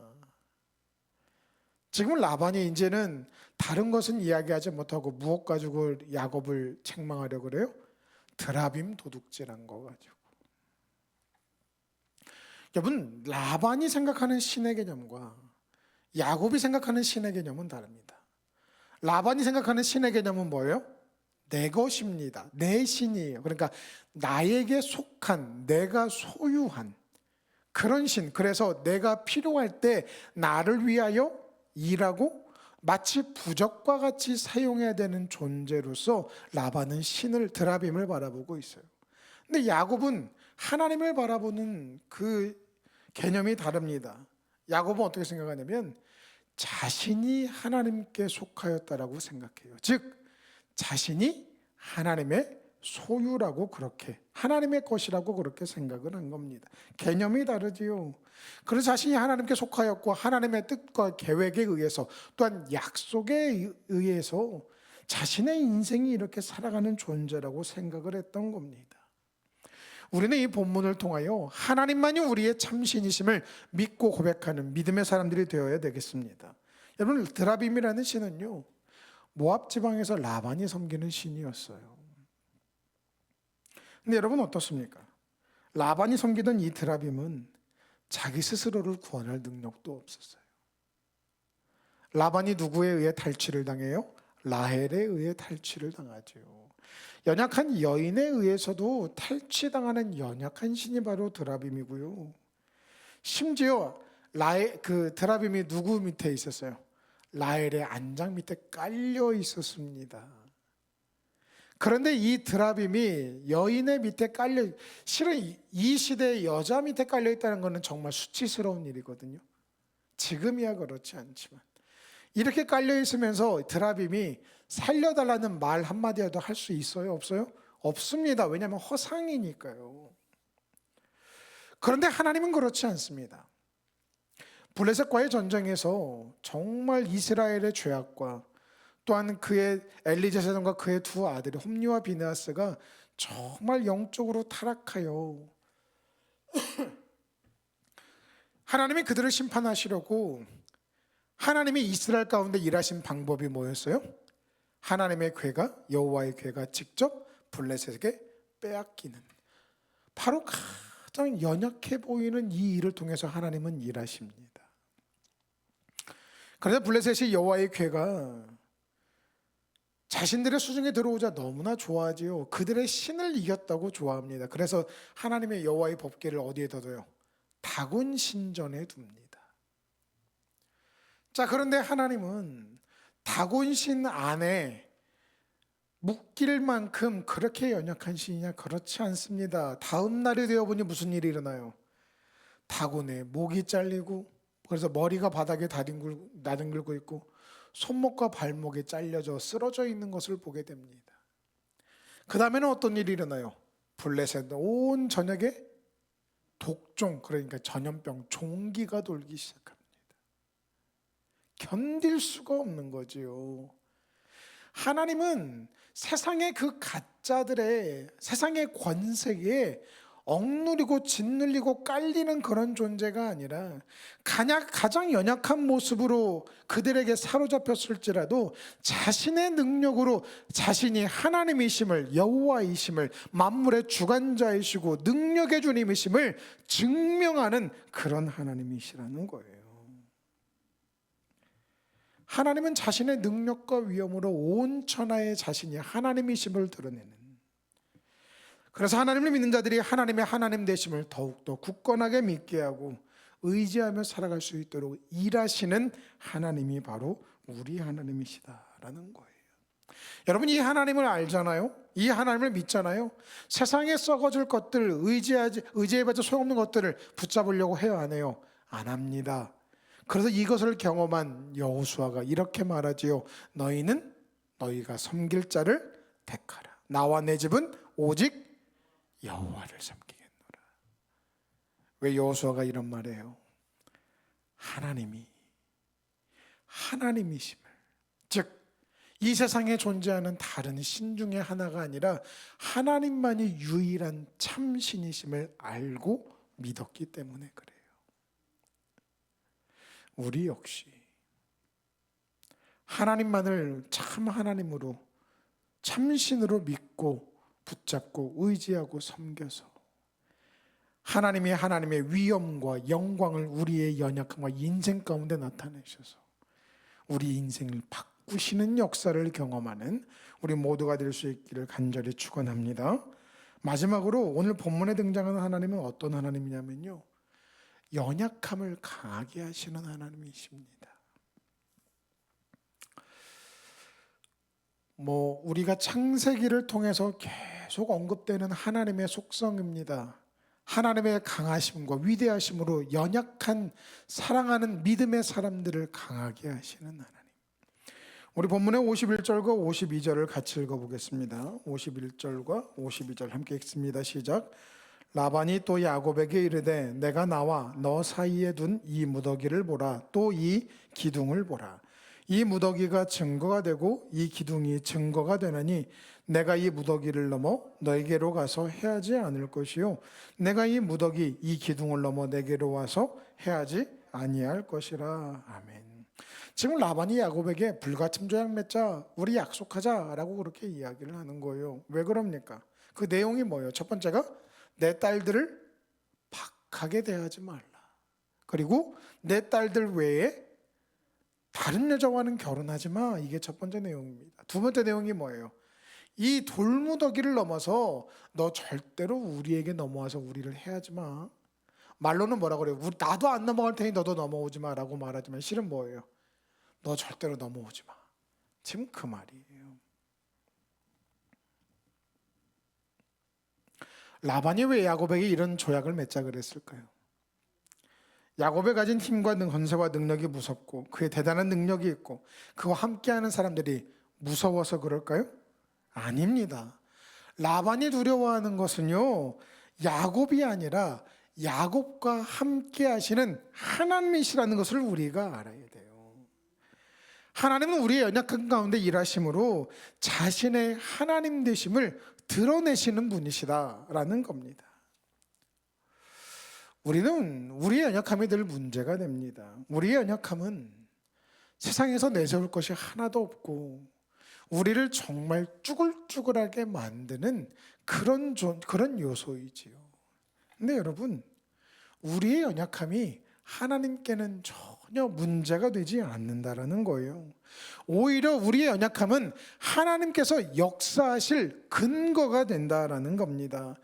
지금 라반이 이제는 다른 것은 이야기하지 못하고 무엇 가지고 야곱을 책망하려고 그래요? 드라빔 도둑질한 거 가지고. 여러분, 라반이 생각하는 신의 개념과 야곱이 생각하는 신의 개념은 다릅니다. 라반이 생각하는 신의 개념은 뭐예요? 내 것입니다. 내 신이에요. 그러니까 나에게 속한, 내가 소유한 그런 신. 그래서 내가 필요할 때 나를 위하여 일하고 마치 부적과 같이 사용해야 되는 존재로서 라반은 신을, 드라빔을 바라보고 있어요. 근데 야곱은 하나님을 바라보는 그 개념이 다릅니다. 야곱은 어떻게 생각하냐면 자신이 하나님께 속하였다라고 생각해요. 즉 자신이 하나님의 소유라고, 그렇게 하나님의 것이라고 그렇게 생각을 한 겁니다. 개념이 다르지요. 그래서 자신이 하나님께 속하였고 하나님의 뜻과 계획에 의해서, 또한 약속에 의해서 자신의 인생이 이렇게 살아가는 존재라고 생각을 했던 겁니다. 우리는 이 본문을 통하여 하나님만이 우리의 참신이심을 믿고 고백하는 믿음의 사람들이 되어야 되겠습니다. 여러분, 드라빔이라는 신은요, 모압 지방에서 라반이 섬기는 신이었어요. 근데 여러분 어떻습니까? 라반이 섬기던 이 드라빔은 자기 스스로를 구원할 능력도 없었어요. 라반이 누구에 의해 탈취를 당해요? 라헬에 의해 탈취를 당하죠. 연약한 여인에 의해서도 탈취당하는 연약한 신이 바로 드라빔이고요. 심지어 그 드라빔이 누구 밑에 있었어요? 라헬의 안장 밑에 깔려 있었습니다. 그런데 이 드라빔이 여인의 밑에 깔려, 실은 이 시대의 여자 밑에 깔려 있다는 것은 정말 수치스러운 일이거든요. 지금이야 그렇지 않지만 이렇게 깔려 있으면서 드라빔이 살려달라는 말 한마디라도 할 수 있어요? 없어요? 없습니다. 왜냐하면 허상이니까요. 그런데 하나님은 그렇지 않습니다. 블레셋과의 전쟁에서 정말 이스라엘의 죄악과 또한 그의 엘리제사장과 그의 두 아들이 홈리와 비느하스가 정말 영적으로 타락하여 하나님이 그들을 심판하시려고 하나님이 이스라엘 가운데 일하신 방법이 뭐였어요? 하나님의 괴가, 여호와의 괴가 직접 블레셋에게 빼앗기는, 바로 가장 연약해 보이는 이 일을 통해서 하나님은 일하십니다. 그래서 블레셋이 여호와의 괴가 자신들의 수중에 들어오자 너무나 좋아하지요. 그들의 신을 이겼다고 좋아합니다. 그래서 하나님의 여호와의 법궤를 어디에 둬요? 다곤 신전에 둡니다. 자, 그런데 하나님은 다곤 신 안에 묶일 만큼 그렇게 연약한 신이냐? 그렇지 않습니다. 다음 날이 되어보니 무슨 일이 일어나요? 다곤의 목이 잘리고, 그래서 머리가 바닥에 나뒹굴고 있고 손목과 발목이 잘려져 쓰러져 있는 것을 보게 됩니다. 그 다음에는 어떤 일이 일어나요? 블레셋 온 전역에 독종, 그러니까 전염병, 종기가 돌기 시작합니다. 견딜 수가 없는 거지요. 하나님은 세상의 그 가짜들의, 세상의 권세에 억누르고 짓눌리고 깔리는 그런 존재가 아니라 가장 연약한 모습으로 그들에게 사로잡혔을지라도 자신의 능력으로 자신이 하나님이심을, 여호와이심을, 만물의 주관자이시고 능력의 주님이심을 증명하는 그런 하나님이시라는 거예요. 하나님은 자신의 능력과 위엄으로 온 천하의 자신이 하나님이심을 드러내는, 그래서 하나님을 믿는 자들이 하나님의 하나님 되심을 더욱더 굳건하게 믿게 하고 의지하며 살아갈 수 있도록 일하시는 하나님이 바로 우리 하나님이시다라는 거예요. 여러분, 이 하나님을 알잖아요? 이 하나님을 믿잖아요? 세상에 썩어질 것들, 의지해봐도 소용없는 것들을 붙잡으려고 해요, 안 해요? 안 합니다. 그래서 이것을 경험한 여호수아가 이렇게 말하지요. 너희는 너희가 섬길 자를 택하라. 나와 내 집은 오직 여호와를 섬기겠노라. 왜 여호수아가 이런 말해요? 하나님이심을, 즉 이 세상에 존재하는 다른 신 중에 하나가 아니라 하나님만이 유일한 참신이심을 알고 믿었기 때문에 그래요. 우리 역시 하나님만을 참 하나님으로, 참신으로 믿고 붙잡고 의지하고 섬겨서 하나님의 위엄과 영광을 우리의 연약함과 인생 가운데 나타내셔서 우리 인생을 바꾸시는 역사를 경험하는 우리 모두가 될 수 있기를 간절히 축원합니다. 마지막으로 오늘 본문에 등장하는 하나님은 어떤 하나님이냐면요, 연약함을 강하게 하시는 하나님이십니다. 우리가 창세기를 통해서 계속 언급되는 하나님의 속성입니다. 하나님의 강하심과 위대하심으로 연약한, 사랑하는 믿음의 사람들을 강하게 하시는 하나님. 우리 본문의 51절과 52절을 같이 읽어보겠습니다. 51절과 52절 함께 읽습니다. 시작. 라반이 또 야곱에게 이르되 내가 나와 너 사이에 둔 이 무더기를 보라. 또 이 기둥을 보라. 이 무더기가 증거가 되고 이 기둥이 증거가 되나니 내가 이 무더기를 넘어 너에게로 가서 해하지 않을 것이요 내가 이 무더기 이 기둥을 넘어 내게로 와서 해하지 아니할 것이라. 아멘. 지금 라반이 야곱에게 불같은 조약 맺자, 우리 약속하자라고 그렇게 이야기를 하는 거예요. 왜 그럽니까? 그 내용이 뭐예요? 첫 번째가 내 딸들을 박하게 대하지 말라. 그리고 내 딸들 외에 다른 여자와는 결혼하지 마. 이게 첫 번째 내용입니다. 두 번째 내용이 뭐예요? 이 돌무더기를 넘어서 너 절대로 우리에게 넘어와서 우리를 해하지 마. 말로는 뭐라 그래요? 나도 안 넘어갈 테니 너도 넘어오지 마라고 말하지만 실은 뭐예요? 너 절대로 넘어오지 마. 지금 그 말이에요. 라반이 왜 야곱에게 이런 조약을 맺자 그랬을까요? 야곱이 가진 힘과 권세와 능력이 무섭고 그의 대단한 능력이 있고 그와 함께하는 사람들이 무서워서 그럴까요? 아닙니다. 라반이 두려워하는 것은요, 야곱이 아니라 야곱과 함께 하시는 하나님이시라는 것을 우리가 알아야 돼요. 하나님은 우리의 연약한 가운데 일하심으로 자신의 하나님 되심을 드러내시는 분이시다라는 겁니다. 우리는 우리의 연약함이 늘 문제가 됩니다. 우리의 연약함은 세상에서 내세울 것이 하나도 없고 우리를 정말 쭈글쭈글하게 만드는 그런 요소이지요. 근데 여러분, 우리의 연약함이 하나님께는 전혀 문제가 되지 않는다라는 거예요. 오히려 우리의 연약함은 하나님께서 역사하실 근거가 된다라는 겁니다.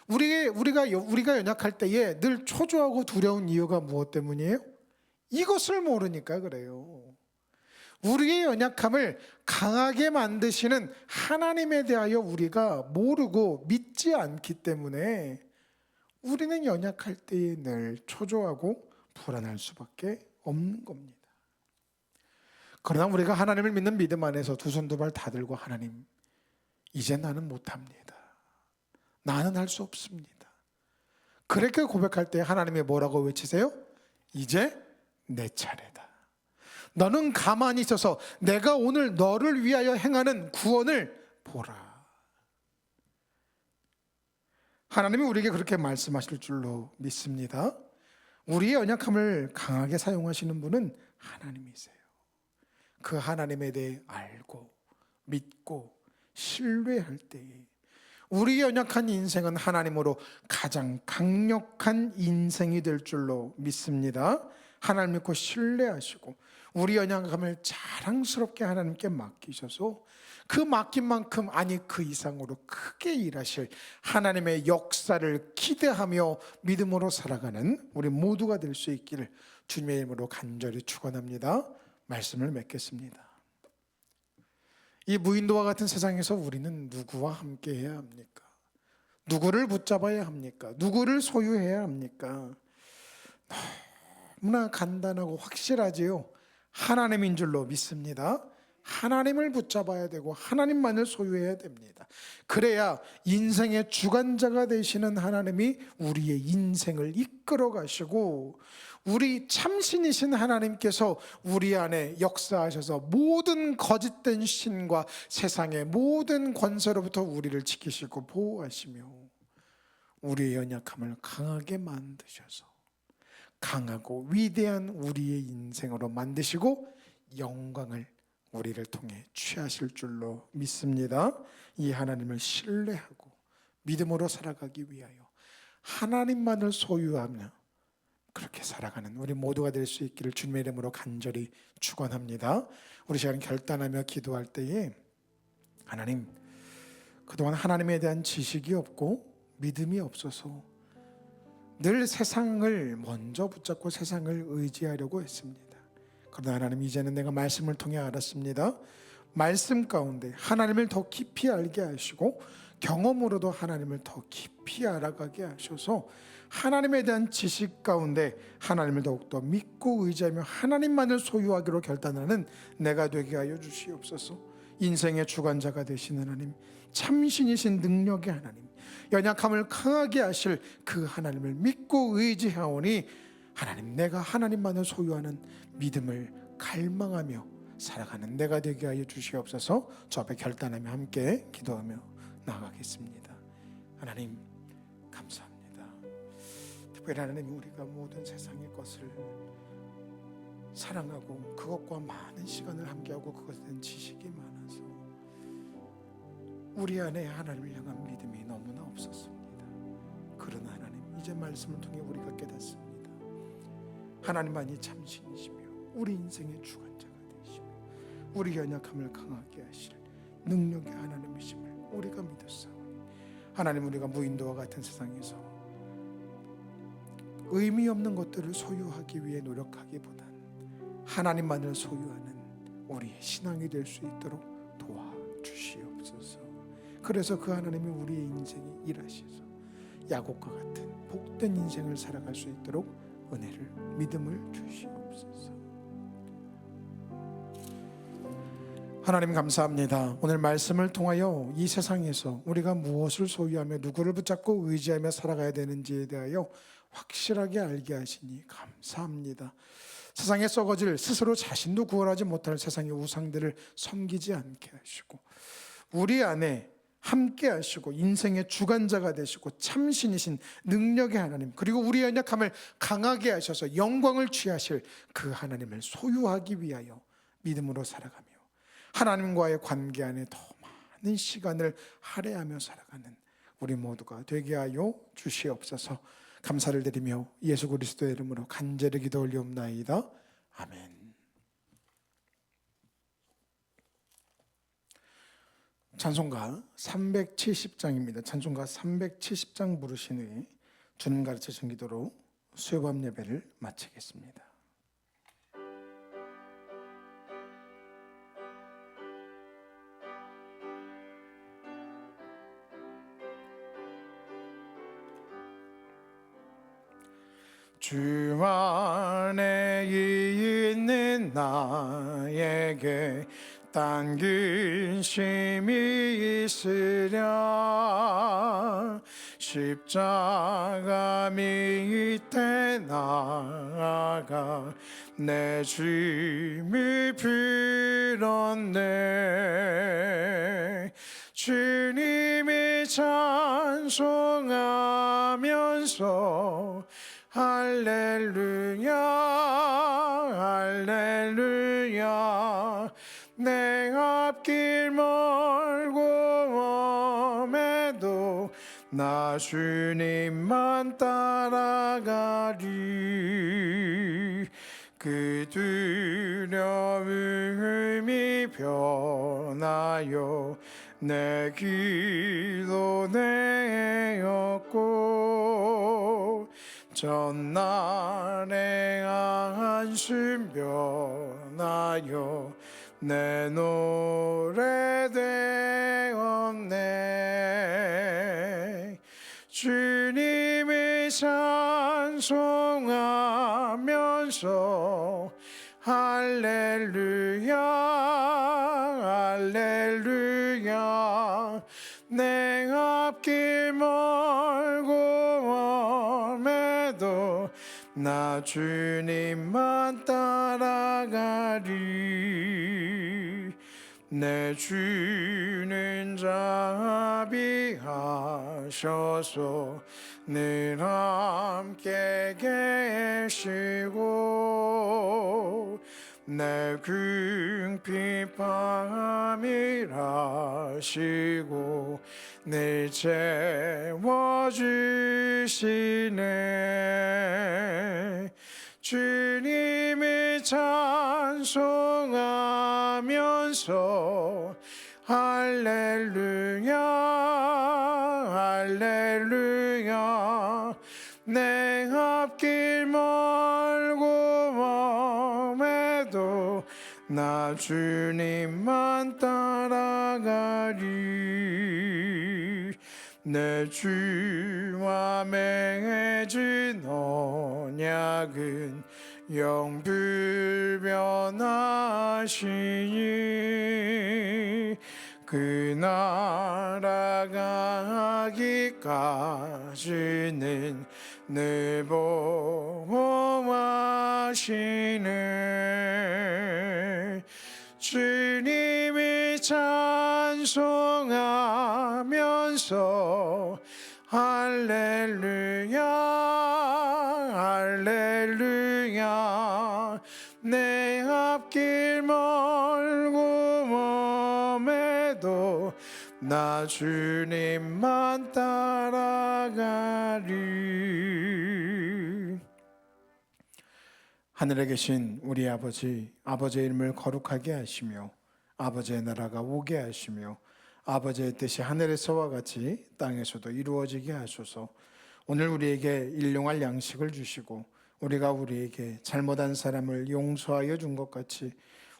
우리가 연약할 때에 늘 초조하고 두려운 이유가 무엇 때문이에요? 이것을 모르니까 그래요. 우리의 연약함을 강하게 만드시는 하나님에 대하여 우리가 모르고 믿지 않기 때문에 우리는 연약할 때에 늘 초조하고 불안할 수밖에 없는 겁니다. 그러나 우리가 하나님을 믿는 믿음 안에서 두 손 두 발 다 들고 하나님, 이제 나는 못합니다. 나는 할 수 없습니다. 그렇게 고백할 때 하나님이 뭐라고 외치세요? 이제 내 차례다. 너는 가만히 있어서 내가 오늘 너를 위하여 행하는 구원을 보라. 하나님이 우리에게 그렇게 말씀하실 줄로 믿습니다. 우리의 연약함을 강하게 사용하시는 분은 하나님이세요. 그 하나님에 대해 알고 믿고 신뢰할 때에 우리 연약한 인생은 하나님으로 가장 강력한 인생이 될 줄로 믿습니다. 하나님 믿고 신뢰하시고 우리 연약함을 자랑스럽게 하나님께 맡기셔서 그 맡긴 만큼 아니 그 이상으로 크게 일하실 하나님의 역사를 기대하며 믿음으로 살아가는 우리 모두가 될 수 있기를 주님의 이름으로 간절히 축원합니다. 말씀을 맺겠습니다. 이 무인도와 같은 세상에서 우리는 누구와 함께 해야 합니까? 누구를 붙잡아야 합니까? 누구를 소유해야 합니까? 너무나 간단하고 확실하지요. 하나님인 줄로 믿습니다. 하나님을 붙잡아야 되고 하나님만을 소유해야 됩니다. 그래야 인생의 주관자가 되시는 하나님이 우리의 인생을 이끌어 가시고 우리 참신이신 하나님께서 우리 안에 역사하셔서 모든 거짓된 신과 세상의 모든 권세로부터 우리를 지키시고 보호하시며 우리의 연약함을 강하게 만드셔서 강하고 위대한 우리의 인생으로 만드시고 영광을 우리를 통해 취하실 줄로 믿습니다. 이 하나님을 신뢰하고 믿음으로 살아가기 위하여 하나님만을 소유하며 그렇게 살아가는 우리 모두가 될 수 있기를 주님의 이름으로 간절히 축원합니다. 우리 시간 결단하며 기도할 때에 하나님, 그동안 하나님에 대한 지식이 없고 믿음이 없어서 늘 세상을 먼저 붙잡고 세상을 의지하려고 했습니다. 그러나 하나님, 이제는 내가 말씀을 통해 알았습니다. 말씀 가운데 하나님을 더 깊이 알게 하시고 경험으로도 하나님을 더 깊이 알아가게 하셔서 하나님에 대한 지식 가운데 하나님을 더욱더 믿고 의지하며 하나님만을 소유하기로 결단하는 내가 되게 하여 주시옵소서. 인생의 주관자가 되신 하나님, 참신이신 능력의 하나님, 연약함을 강하게 하실 그 하나님을 믿고 의지하오니 하나님, 내가 하나님만을 소유하는 믿음을 갈망하며 살아가는 내가 되게 하여 주시옵소서. 저 앞에 결단하며 함께 기도하며 나아가겠습니다. 하나님 감사합니다. 특별히 하나님, 우리가 모든 세상의 것을 사랑하고 그것과 많은 시간을 함께하고 그것에 대한 지식이 많아서 우리 안에 하나님을 향한 믿음이 너무나 없었습니다. 그러나 하나님, 이제 말씀을 통해 우리가 깨닫습니다. 하나님만이 참신이시며 우리 인생의 주관자가 되시며 우리 연약함을 강하게 하실 능력의 하나님이심을 우리가 믿었사오니, 하나님, 우리가 무인도와 같은 세상에서 의미 없는 것들을 소유하기 위해 노력하기보단 하나님만을 소유하는 우리의 신앙이 될 수 있도록 도와주시옵소서. 그래서 그 하나님이 우리의 인생에 일하셔서 야곱과 같은 복된 인생을 살아갈 수 있도록 은혜를, 믿음을 주시옵소서. 하나님 감사합니다. 오늘 말씀을 통하여 이 세상에서 우리가 무엇을 소유하며 누구를 붙잡고 의지하며 살아가야 되는지에 대하여 확실하게 알게 하시니 감사합니다. 세상에 썩어질, 스스로 자신도 구원하지 못할 세상의 우상들을 섬기지 않게 하시고 우리 안에 함께 하시고 인생의 주관자가 되시고 참신이신 능력의 하나님, 그리고 우리의 연약함을 강하게 하셔서 영광을 취하실 그 하나님을 소유하기 위하여 믿음으로 살아가며 하나님과의 관계 안에 더 많은 시간을 할애하며 살아가는 우리 모두가 되게 하여 주시옵소서. 감사를 드리며 예수 그리스도의 이름으로 간절히 기도 올리옵나이다. 아멘. 찬송가 370장입니다. 찬송가 370장 부르신 후에 주님 가르치신 기도로 수요밤 예배를 마치겠습니다. 주 안에 있는 나에게 딴 근심이 있으랴. 십자가 밑에 나아가 내 짐을 풀었네. 주님을 찬송하면서 할렐루야 할렐루야. 내 앞길 멀고 험해도 나 주님만 따라가리. 그 두려움이 변하여 내 기도 내었고 전날의 한숨 변하여 내 노래 되었네. 주님을 찬송하면서 할렐루야 할렐루야. 내 앞길 멀고 험해도 나 주님만 따라가리. 내 주는 자비하셔서 늘 함께 계시고 내 궁핍함이라시고 늘 채워주시네. 주님을 찬송하면서 할렐루야 할렐루야. 내 앞길 멀고 험해도 나 주님만 따라가리. 내 주와 맺은 언약은 영불변하시니 그 나라가 가기까지는 늘 보호하시네. 주님을 찬송하면서 할렐루야 할렐루야. 내 앞길 멀고 험해도 나 주님만 따라가리. 하늘에 계신 우리 아버지, 아버지의 이름을 거룩하게 하시며 아버지의 나라가 오게 하시며 아버지의 뜻이 하늘에서와 같이 땅에서도 이루어지게 하소서. 오늘 우리에게 일용할 양식을 주시고 우리가 우리에게 잘못한 사람을 용서하여 준 것 같이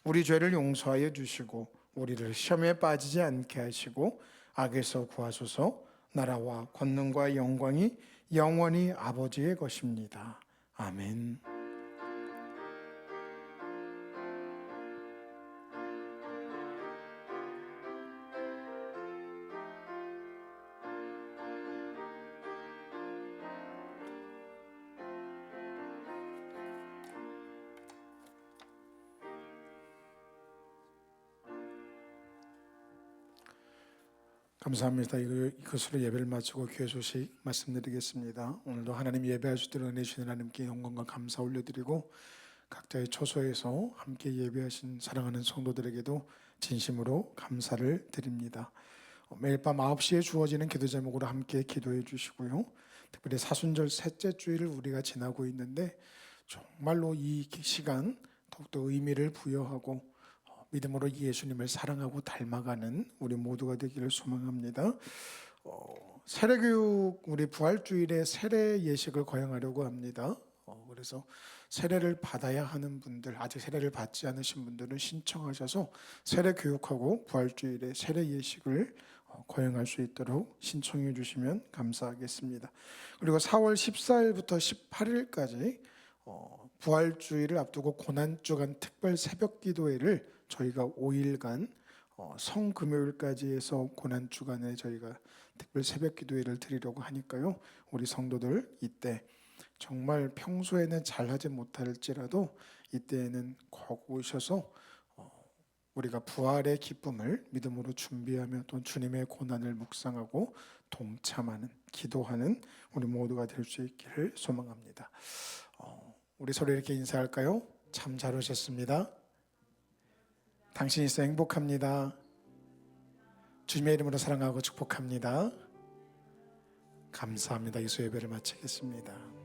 우리 죄를 용서하여 주시고 우리를 시험에 빠지지 않게 하시고 악에서 구하소서. 나라와 권능과 영광이 영원히 아버지의 것입니다. 아멘. 감사합니다. 이것으로 예배를 마치고 교회 소식 말씀드리겠습니다. 오늘도 하나님 예배할 수 있도록 은혜 주신 하나님께 영광과 감사 올려드리고 각자의 처소에서 함께 예배하신 사랑하는 성도들에게도 진심으로 감사를 드립니다. 매일 밤 9시에 주어지는 기도 제목으로 함께 기도해 주시고요. 특별히 사순절 셋째 주일을 우리가 지나고 있는데 정말로 이 시간 더욱더 의미를 부여하고 믿음으로 예수님을 사랑하고 닮아가는 우리 모두가 되기를 소망합니다. 세례교육, 우리 부활주일에 세례 예식을 거행하려고 합니다. 그래서 세례를 받아야 하는 분들, 아직 세례를 받지 않으신 분들은 신청하셔서 세례 교육하고 부활주일에 세례 예식을 거행할 수 있도록 신청해 주시면 감사하겠습니다. 그리고 4월 14일부터 18일까지 부활주일을 앞두고 고난주간 특별 새벽 기도회를 저희가 5일간 성금요일까지 해서 고난주간에 저희가 특별 새벽 기도회를 드리려고 하니까요. 우리 성도들 이때 정말 평소에는 잘하지 못할지라도 이때에는 꼭 오셔서 우리가 부활의 기쁨을 믿음으로 준비하며 또 주님의 고난을 묵상하고 동참하는, 기도하는 우리 모두가 될 수 있기를 소망합니다. 우리 서로 이렇게 인사할까요? 참 잘 오셨습니다. 당신이 있어 행복합니다. 주님의 이름으로 사랑하고 축복합니다. 감사합니다. 이수 예배를 마치겠습니다.